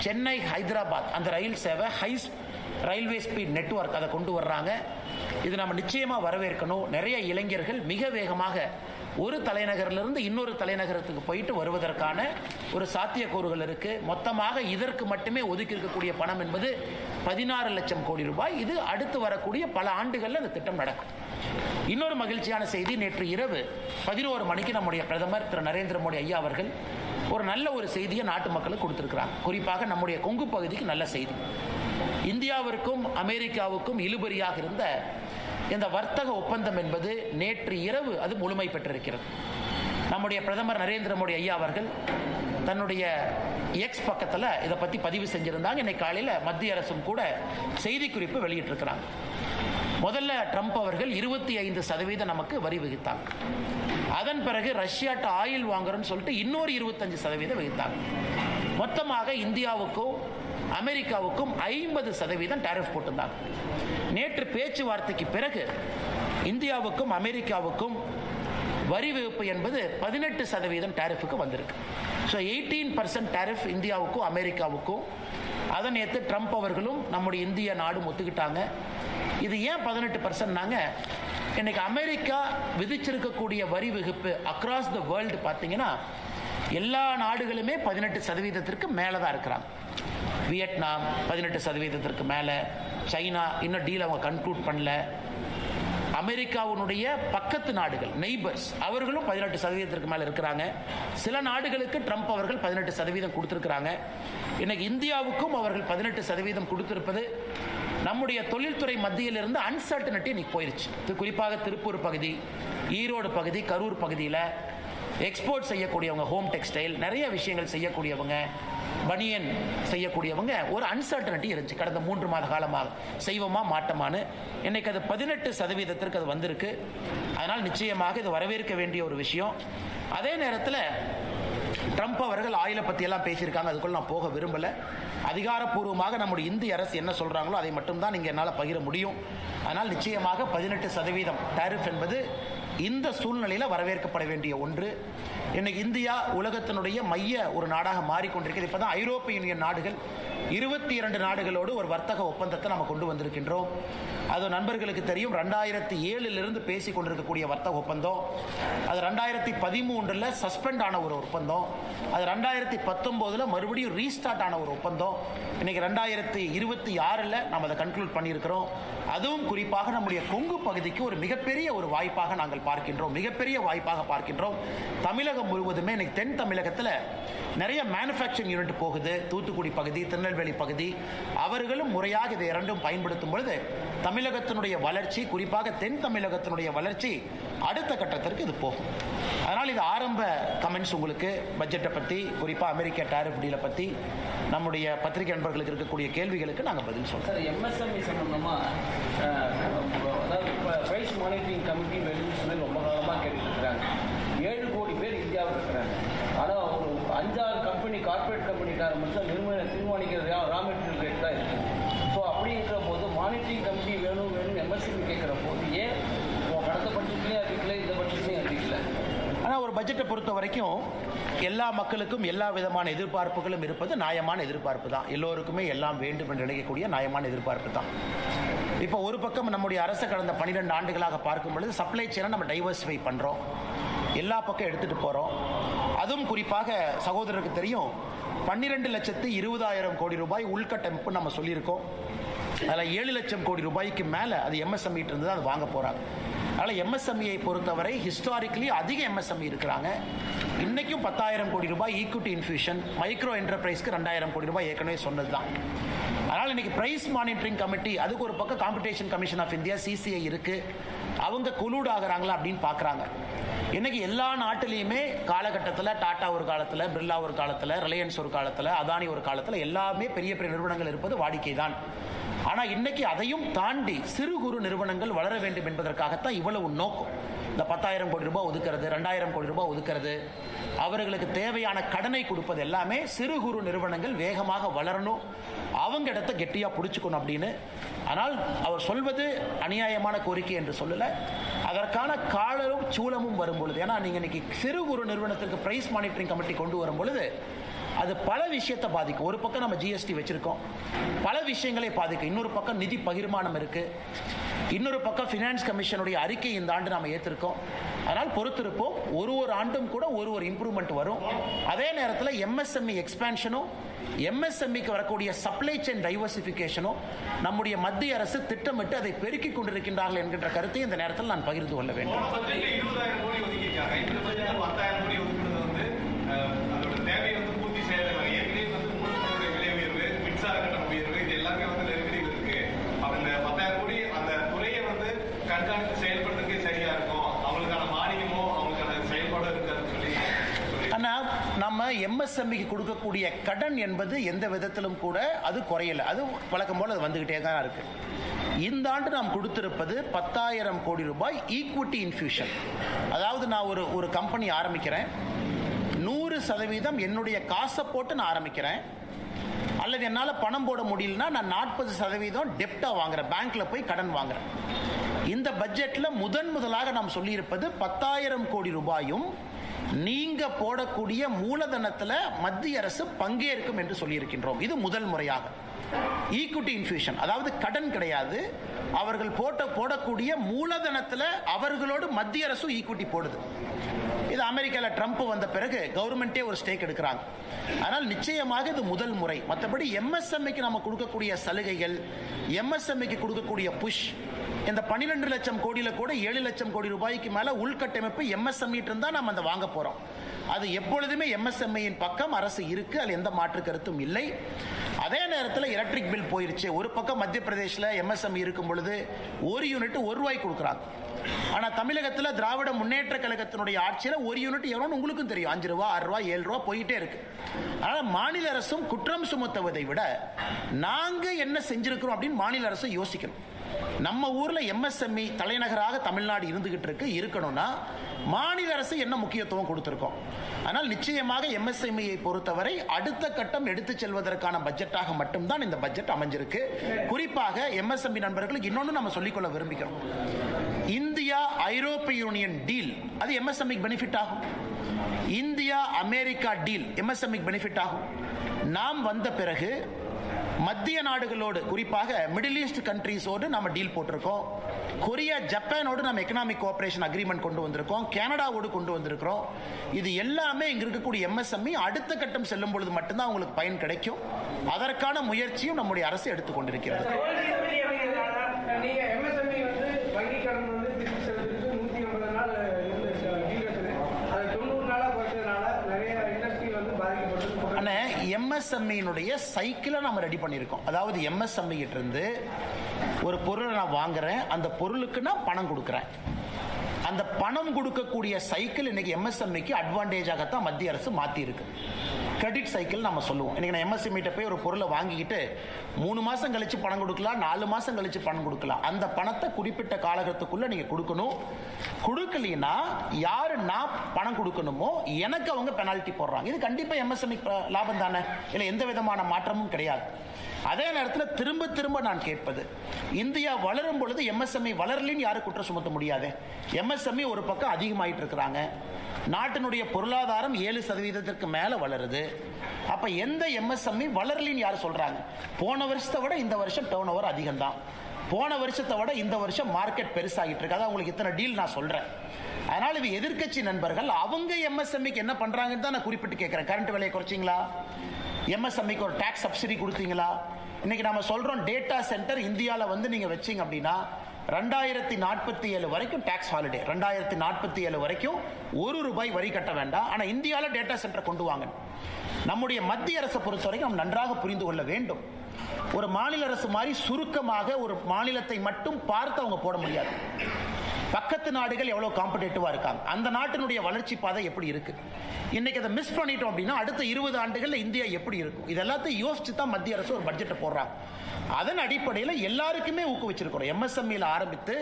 சென்னை ஹைதராபாத் அந்த ரயில் சேவை ரயில்வே ஸ்பீட் நெட்வொர்க் அதை கொண்டு வர்றாங்க. இது நம்ம நிச்சயமா வரவேற்கணும். நிறைய இளைஞர்கள் மிக வேகமாக ஒரு தலைநகரிலிருந்து இன்னொரு தலைநகரத்துக்கு போயிட்டு வருவதற்கான ஒரு சாத்தியக்கூறுகள் இருக்கு. மொத்தமாக இதற்கு மட்டுமே ஒதுக்கி இருக்கக்கூடிய பணம் என்பது 16 லட்சம் கோடி ரூபாய். இது அடுத்து வரக்கூடிய பல ஆண்டுகளில் இந்த திட்டம் நடக்கும். இன்னொரு மகிழ்ச்சியான செய்தி, நேற்று இரவு 11 மணிக்கு நம்முடைய பிரதமர் திரு நரேந்திர மோடி ஐயா அவர்கள் ஒரு நல்ல ஒரு செய்தியை நாட்டு மக்களுக்கு கொடுத்திருக்கிறாங்க. குறிப்பாக நம்முடைய கொங்கு பகுதிக்கு நல்ல செய்தி. இந்தியாவிற்கும் அமெரிக்காவுக்கும் இழுபறியாக இருந்த இந்த வர்த்தக ஒப்பந்தம் என்பது நேற்று இரவு அது முழுமை பெற்றிருக்கிறது. நம்முடைய பிரதமர் நரேந்திர மோடி ஐயா அவர்கள் தன்னுடைய எக்ஸ் பக்கத்தில் இதை பற்றி பதிவு செஞ்சிருந்தாங்க. இன்னைக்கு காலையில் மத்திய அரசும் கூட செய்தி குறிப்பு வெளியிட்டிருக்கிறாங்க. முதல்ல ட்ரம்ப் அவர்கள் 25% நமக்கு வரி விதித்தாங்க. அதன் பிறகு ரஷ்யாட்ட ஆயில் வாங்குறோன்னு சொல்லிட்டு இன்னொரு 25% விதித்தாங்க. மொத்தமாக இந்தியாவுக்கும் அமெரிக்காவுக்கும் 50% டாரிஃப் போட்டிருந்தாங்க. நேற்று பேச்சுவார்த்தைக்கு பிறகு இந்தியாவுக்கும் அமெரிக்காவுக்கும் வரி விதிப்பு என்பது 18% டேரிஃபுக்கு வந்திருக்கு. ஸோ 18% டேரிஃப் இந்தியாவுக்கும் அமெரிக்காவுக்கும். அதை நேற்று ட்ரம்ப் அவர்களும் நம்முடைய இந்திய நாடும் ஒத்துக்கிட்டாங்க. இது ஏன் 18%? இன்னைக்கு அமெரிக்கா விதிச்சிருக்கக்கூடிய வரி விதிப்பு அக்ராஸ் த வேர்ல்டு பார்த்தீங்கன்னா எல்லா நாடுகளுமே 18% மேலே தான் இருக்கிறாங்க. வியட்நாம் 18% மேலே, சைனா இன்னும் டீல் அவங்க கன்க்ளூட் பண்ணல, அமெரிக்காவுடைய பக்கத்து நாடுகள் நெய்பர்ஸ் அவர்களும் 18% மேலே இருக்கிறாங்க. சில நாடுகளுக்கு ட்ரம்ப் அவர்கள் 18% கொடுத்திருக்கிறாங்க. இன்னைக்கு இந்தியாவுக்கும் அவர்கள் 18% கொடுத்திருப்பது நம்முடைய தொழில்துறை மத்தியிலிருந்து அன்சர்டனிட்டி இன்னைக்கு போயிருச்சு. குறிப்பாக திருப்பூர் பகுதி, ஈரோடு பகுதி, கரூர் பகுதியில் எக்ஸ்போர்ட் செய்யக்கூடியவங்க, ஹோம் டெக்ஸ்டைல் நிறைய விஷயங்கள் செய்யக்கூடியவங்க, பனியன் செய்யக்கூடியவங்க ஒரு அன்சர்டனிட்டி இருந்துச்சு கடந்த 3 மாத காலமாக, செய்வோமா மாட்டோமான்னு. இன்னைக்கு அது 18% அது வந்திருக்கு. அதனால் நிச்சயமாக இது வரவேற்க வேண்டிய ஒரு விஷயம். அதே நேரத்தில் ட்ரம்ப் அவர்கள் ஆயிலை பற்றியெல்லாம் பேசியிருக்காங்க, அதுக்குள்ள நான் போக விரும்பலை. அதிகாரப்பூர்வமாக நம்முடைய இந்திய அரசு என்ன சொல்கிறாங்களோ அதை மட்டும்தான் நீங்கள் என்னால் பகிர முடியும். அதனால் நிச்சயமாக 18% டேரிஃப் என்பது இந்த சூழ்நிலையில் வரவேற்கப்பட வேண்டிய ஒன்று. இன்னைக்கு இந்தியா உலகத்தினுடைய மைய ஒரு நாடாக மாறிக்கொண்டிருக்கிறது. இப்போ தான் ஐரோப்பிய யூனியன் நாடுகள் 22 நாடுகளோடு ஒரு வர்த்தக ஒப்பந்தத்தை நம்ம கொண்டு வந்திருக்கின்றோம். அது நண்பர்களுக்கு தெரியும், 2007 பேசி கொண்டிருக்கக்கூடிய வர்த்தக ஒப்பந்தம், அது 2013 சஸ்பெண்ட் ஆன ஒரு ஒப்பந்தம், அது 2019 மறுபடியும் ரீஸ்டார்ட் ஆன ஒரு ஒப்பந்தம். இன்னைக்கு 2026 நம்ம அதை கன்க்ளூட் பண்ணியிருக்கிறோம். அதுவும் குறிப்பாக நம்முடைய கொங்கு பகுதிக்கு ஒரு மிகப்பெரிய ஒரு வாய்ப்பாக நாங்கள் பார்க்கின்றோம், மிகப்பெரிய வாய்ப்பாக பார்க்கின்றோம். தமிழகம் முழுவதுமே இன்னைக்கு தென் தமிழகத்தில் நிறைய மேனுஃபேக்சரிங் யூனிட் போகுது. தூத்துக்குடி பகுதி, திருநெல்வேலி பகுதி, அவர்களும் முறையாக இதை இரண்டும் பயன்படுத்தும் பொழுது தமிழகத்தினுடைய வளர்ச்சி, குறிப்பாக தென் தமிழகத்தினுடைய வளர்ச்சி அடுத்த கட்டத்திற்கு இது போகும். அதனால் இது ஆரம்ப கமெண்ட்ஸ் உங்களுக்கு பட்ஜெட்டை பற்றி, குறிப்பாக அமெரிக்க டேரிஃப் டீலை பற்றி நம்முடைய பத்திரிகை நண்பர்களுக்கு இருக்கக்கூடிய கேள்விகளுக்கு நாங்கள் பதில் சொல்றோம். சார், எம்எஸ்எம்இ சம்பந்தமாக அதாவது பிரைஸ் மானிட்டரிங் கமிட்டி வெளியே ரொம்ப காலமாக கேட்டுருக்குறாங்க. 7 கோடி பேர் இந்தியாவில் இருக்கிறாங்க. ஆனால் ஒரு 5-6 கம்பெனி, கார்பரேட் கம்பெனிக்கார மட்டும் தீர்மானிக்கிறது ரா மெட்டீரியல் ரேட் தான் இருக்குது. ஸோ அப்படி இருக்கிற போது மானிட்டரிங் கமிட்டி வேணும் எம்எஸ்எம்இ கேட்குற போது ஏன் கடந்த பட்ஜெட்லேயும் அறிவிக்கல, இந்த பட்ஜெட்லேயும் அறிவிக்கல? ஆனால் ஒரு பட்ஜெட்டை பொறுத்த வரைக்கும் எல்லா மக்களுக்கும் எல்லா விதமான எதிர்பார்ப்புகளும் இருப்பது நியாயமான எதிர்பார்ப்பு தான். எல்லோருக்குமே எல்லாம் வேண்டும் என்று நினைக்கக்கூடிய நியாயமான எதிர்பார்ப்பு தான். இப்போ ஒரு பக்கம் நம்முடைய அரசு கடந்த 12 ஆண்டுகளாக பார்க்கும் பொழுது சப்ளை செயினை நம்ம டைவர்சிஃபை பண்ணுறோம், எல்லா பக்கம் எடுத்துகிட்டு போகிறோம். அதுவும் குறிப்பாக சகோதரருக்கு தெரியும், 12,20,000 கோடி ரூபாய் உள்கட்டமைப்பு நம்ம சொல்லியிருக்கோம். அதில் 7 லட்சம் கோடி ரூபாய்க்கு மேலே அது எம்எஸ்எம்இ இருந்து தான் அது வாங்க போகிறாங்க. அதனால் எம்எஸ்எம்இயை பொறுத்தவரை ஹிஸ்டாரிக்கலி அதிக எம்எஸ்எம்இ இருக்கிறாங்க. இன்றைக்கும் 10,000 கோடி ரூபாய் ஈக்விட்டி இன்ஃபியூஷன், மைக்ரோ என்டர்பிரைஸ்க்கு 2,000 கோடி ரூபாய் ஏற்கனவே சொன்னது தான். அதனால் இன்னைக்கு பிரைஸ் மானிட்டரிங் கமிட்டி, அதுக்கு ஒரு பக்கம் competition commission of India CCI இருக்குது, அவங்க கொலூட் ஆகிறாங்களா அப்படின்னு பார்க்குறாங்க. இன்னைக்கு எல்லா நாட்டிலையுமே காலகட்டத்தில் டாடா ஒரு காலத்தில், பிர்லா ஒரு காலத்தில், ரிலையன்ஸ் ஒரு காலத்தில், அதானி ஒரு காலத்தில், எல்லாமே பெரிய பெரிய நிறுவனங்கள் இருப்பது வாடிக்கை தான். ஆனால் இன்னைக்கு அதையும் தாண்டி சிறு குறு நிறுவனங்கள் வளர வேண்டும் என்பதற்காகத்தான் இவ்வளவு நோக்கம். இந்த 10,000 கோடி ரூபாய் ஒதுக்கிறது, 2,000 கோடி ரூபாய் ஒதுக்கிறது, அவர்களுக்கு தேவையான கடனை கொடுப்பது எல்லாமே சிறு குறு நிறுவனங்கள் வேகமாக வளரணும், அவங்க இடத்த கெட்டியாக பிடிச்சிக்கணும் அப்படின்னு. ஆனால் அவர் சொல்வது அநியாயமான கோரிக்கை என்று சொல்லலை, அதற்கான காலரும் சூழமும் வரும் பொழுது. ஏன்னா நீங்கள் இன்னைக்கு சிறு குறு நிறுவனத்திற்கு பிரைஸ் மானிட்டரிங் கமிட்டி கொண்டு வரும் பொழுது அது பல விஷயத்தை பாதிக்கும். ஒரு பக்கம் நம்ம ஜிஎஸ்டி வச்சிருக்கோம், பல விஷயங்களை பாதிக்கும். இன்னொரு பக்கம் நிதி பகிர்மானம் இருக்கு, இன்னொரு பக்கம் ஃபினான்ஸ் கமிஷனுடைய அறிக்கை இந்த ஆண்டு நாம் ஏற்றிருக்கோம். அதனால் பொறுத்திருப்போம், ஒரு ஆண்டும் கூட ஒரு இம்ப்ரூவ்மெண்ட் வரும். அதே நேரத்தில் எம்எஸ்எம்இ எக்ஸ்பான்ஷனும், எம்எஸ்எம்இக்கு வரக்கூடிய சப்ளை செயின் டைவர்சிஃபிகேஷனும் நம்முடைய மத்திய அரசு திட்டமிட்டு அதை பெருக்கிக் கொண்டிருக்கின்றார்கள் என்கின்ற கருத்தை இந்த நேரத்தில் நான் பகிர்ந்து கொள்ள வேண்டும். நம்ம எம்எஸ்எம்இக்கு கொடுக்கக்கூடிய கடன் என்பது எந்த விதத்திலும் கூட அது குறையல, அது வழக்கம் போல அது வந்துகிட்டே தான் இருக்கு. இந்த ஆண்டு நாம் கொடுத்திருப்பது 10,000 கோடி ரூபாய் ஈக்விட்டி இன்ஃபியூஷன். அதாவது நான் ஒரு கம்பெனி ஆரம்பிக்கிறேன், 100% என்னுடைய காசை போட்டு நான் ஆரம்பிக்கிறேன், அல்லது என்னால் பணம் போட முடியலன்னா நான் 40% டெப்டா வாங்குறேன், பேங்க்ல போய் கடன் வாங்குறேன். இந்த பட்ஜெட்ல முதலாக நாம் சொல்லியிருப்பது 10,000 கோடி ரூபாயும் நீங்க போடக்கூடிய மூலதனத்தில் மத்திய அரசு பங்கேற்கும் என்று சொல்லியிருக்கின்றோம். இது முதல் முறையாக ஈக்விட்டி இன்ஃபியூஷன், அதாவது கடன் கிடையாது, அவர்கள் போடக்கூடிய மூலதனத்தில் அவர்களோடு மத்திய அரசு ஈக்விட்டி போடுது. இது அமெரிக்காவில் ட்ரம்ப் வந்த பிறகு கவர்மெண்டே ஒரு ஸ்டேக் எடுக்கிறாங்க. ஆனால் நிச்சயமாக இது முதல் முறை. மற்றபடி எம்எஸ்எம்இக்கு நம்ம கொடுக்கக்கூடிய சலுகைகள், எம்எஸ்எம்இக்கு கொடுக்கக்கூடிய புஷ், இந்த 12 லட்சம் கோடியில் கூட 7 லட்சம் கோடி ரூபாய்க்கு மேல உள்கட்டமைப்பு எம்எஸ்எம்இ இருந்தா நம்ம அதை வாங்க போறோம். அது எப்பொழுதுமே எம்எஸ்எம்இயின் பக்கம் அரசு இருக்கு, அதில் எந்த மாற்று கருத்தும் இல்லை. அதே நேரத்தில் எலக்ட்ரிக் பில் போயிருச்சு. ஒரு பக்கம் மத்திய பிரதேசில் எம்எஸ்எம்இ இருக்கும் பொழுது ஒரு யூனிட் ₹1 கொடுக்குறாங்க. ஆனால் தமிழகத்தில் திராவிட முன்னேற்ற கழகத்தினுடைய ஆட்சியில் ஒரு யூனிட் எவ்வளோன்னு உங்களுக்கும் தெரியும், ₹5, ₹6, ₹7 போயிட்டே இருக்கு. அதனால் மாநில அரசும் குற்றம் சுமத்துவதை விட நாங்கள் என்ன செஞ்சிருக்கிறோம் அப்படின்னு மாநில அரசு யோசிக்கணும். நம்ம ஊர்ல எம்எஸ்எம்இ தலைநகராக தமிழ்நாடு இருந்துகிட்டு இருக்கணும்னா மாநில அரசு என்ன முக்கியத்துவம் கொடுத்திருக்கோம். ஆனால் நிச்சயமாக எம்எஸ்எம்இயை பொறுத்தவரை அடுத்த கட்டம் எடுத்து செல்வதற்கான பட்ஜெட்டாக மட்டும்தான் இந்த பட்ஜெட் அமைஞ்சிருக்கு. குறிப்பாக எம்எஸ்எம்இ நண்பர்களுக்கு இன்னொன்று நம்ம சொல்லிக்கொள்ள விரும்புகிறோம். இந்தியா ஐரோப்பிய யூனியன் டீல் அது எம்எஸ்எம்இ பெனிஃபிட் ஆகும். India America deal MSME benefit ஆகும். நாம் வந்த பிறகு மத்திய நாடுகளோடு, குறிப்பாக மிடில் ஈஸ்ட் கண்ட்ரீஸோடு நம்ம டீல் போட்டிருக்கோம். கொரியா, ஜப்பானோடு நம்ம எக்கனாமிக் கோஆபரேஷன் அக்ரிமெண்ட் கொண்டு வந்திருக்கோம். கனடாவோடு கொண்டு வந்திருக்கிறோம். இது எல்லாமே இங்க இருக்கக்கூடிய எம்எஸ்எம்இ அடுத்த கட்டம் செல்லும் பொழுது மட்டும்தான் உங்களுக்கு பயன் கிடைக்கும். அதற்கான முயற்சியும் நம்முடைய அரசு எடுத்துக்கொண்டிருக்கிறது. எம்எஸ்எம்இனுடைய சைக்கிளை நம்ம ரெடி பண்ணியிருக்கோம். அதாவது எம்எஸ்எம்இ இருந்து ஒரு பொருளை நான் வாங்குறேன், அந்த பொருளுக்கு நான் பணம் கொடுக்குறேன். அந்த பணம் கொடுக்கக்கூடிய சைக்கிள் இன்னைக்கு எம்எஸ்எம்இக்கு அட்வான்டேஜாகத்தான் மத்திய அரசு மாற்றி இருக்கு. கிரெடிட் சைக்கிள் நம்ம சொல்லுவோம். இன்னைக்கு நான் எம்எஸ்எம்இட்ட போய் ஒரு பொருளை வாங்கிக்கிட்டு 3 மாசம் கழிச்சு பணம் கொடுக்கலாம், 4 மாசம் கழிச்சு பணம் கொடுக்கலாம். அந்த பணத்தை குறிப்பிட்ட காலகட்டத்துக்குள்ள நீங்க கொடுக்கணும். கொடுக்கலனா யாரு நான் பணம் கொடுக்கணுமோ எனக்கு அவங்க பெனால்டி போடுறாங்க. இது கண்டிப்பா எம்எஸ்எம்இ லாபம் தானே, இல்லை எந்த விதமான மாற்றமும் கிடையாது. அதே நேரத்தில் திரும்ப நான் கேட்பது, இந்தியா வளரும் பொழுது எம்எஸ்எம்இ வளரலின்னு யாரும் குற்றம் சுமத்த முடியாது. எம்எஸ்எம்இ ஒரு பக்கம் அதிகமாயிட்டு இருக்கிறாங்க. நாட்டினுடைய பொருளாதாரம் 7% மேல வளருது. அப்ப எந்த எம்எஸ்எம்இ வளரலின்னு யாரு சொல்றாங்க? போன வருஷத்தை விட இந்த வருஷம் டர்ன் ஓவர் அதிகம் தான். போன வருஷத்தை விட இந்த வருஷம் மார்க்கெட் பெருசாகிட்டு இருக்கு. அதான் உங்களுக்கு இத்தனை டீல் நான் சொல்றேன். அதனால இது எதிர்க்கட்சி நண்பர்கள் அவங்க எம்எஸ்எம்இக்கு என்ன பண்றாங்கன்னு தான் நான் குறிப்பிட்டு கேட்கிறேன். கரண்ட் விலையை குறைச்சிங்களா? எம்எஸ்எம்இக்கு ஒரு டாக்ஸ் சப்சிடி கொடுத்தீங்களா? இன்னைக்கு நம்ம சொல்றோம் டேட்டா சென்டர் இந்தியாவில் வந்து நீங்க வச்சீங்க அப்படின்னா 2047 வரைக்கும் டாக்ஸ் ஹாலிடே. 2047 வரைக்கும் ₹1 வரி கட்ட வேண்டாம். ஆனா இந்தியாவில் டேட்டா சென்டர் கொண்டு வாங்க. நம்முடைய மத்திய அரசை பொறுத்த வரைக்கும் நாம் நன்றாக புரிந்து கொள்ள வேண்டும். ஒரு மாநில அரசு மாதிரி சுருக்கமாக ஒரு மாநிலத்தை மட்டும் பார்த்து அவங்க போட முடியாது. பக்கத்து நாடுகள் எவ்வளவு காம்படேட்டிவா இருக்காங்க, அந்த நாட்டினுடைய வளர்ச்சி பாதை எப்படி இருக்கு, இன்னைக்கு அதை மிஸ் பண்ணிட்டோம் அப்படின்னா அடுத்த 20 ஆண்டுகள்ல இந்தியா எப்படி இருக்கும், இதெல்லாத்தையும் யோசிச்சு தான் மத்திய அரசு ஒரு பட்ஜெட்டை போடுறாங்க. அதன் அடிப்படையில் எல்லாருக்குமே ஊக்குவிச்சிருக்கிறோம். எம்எஸ்எம்இல ஆரம்பித்து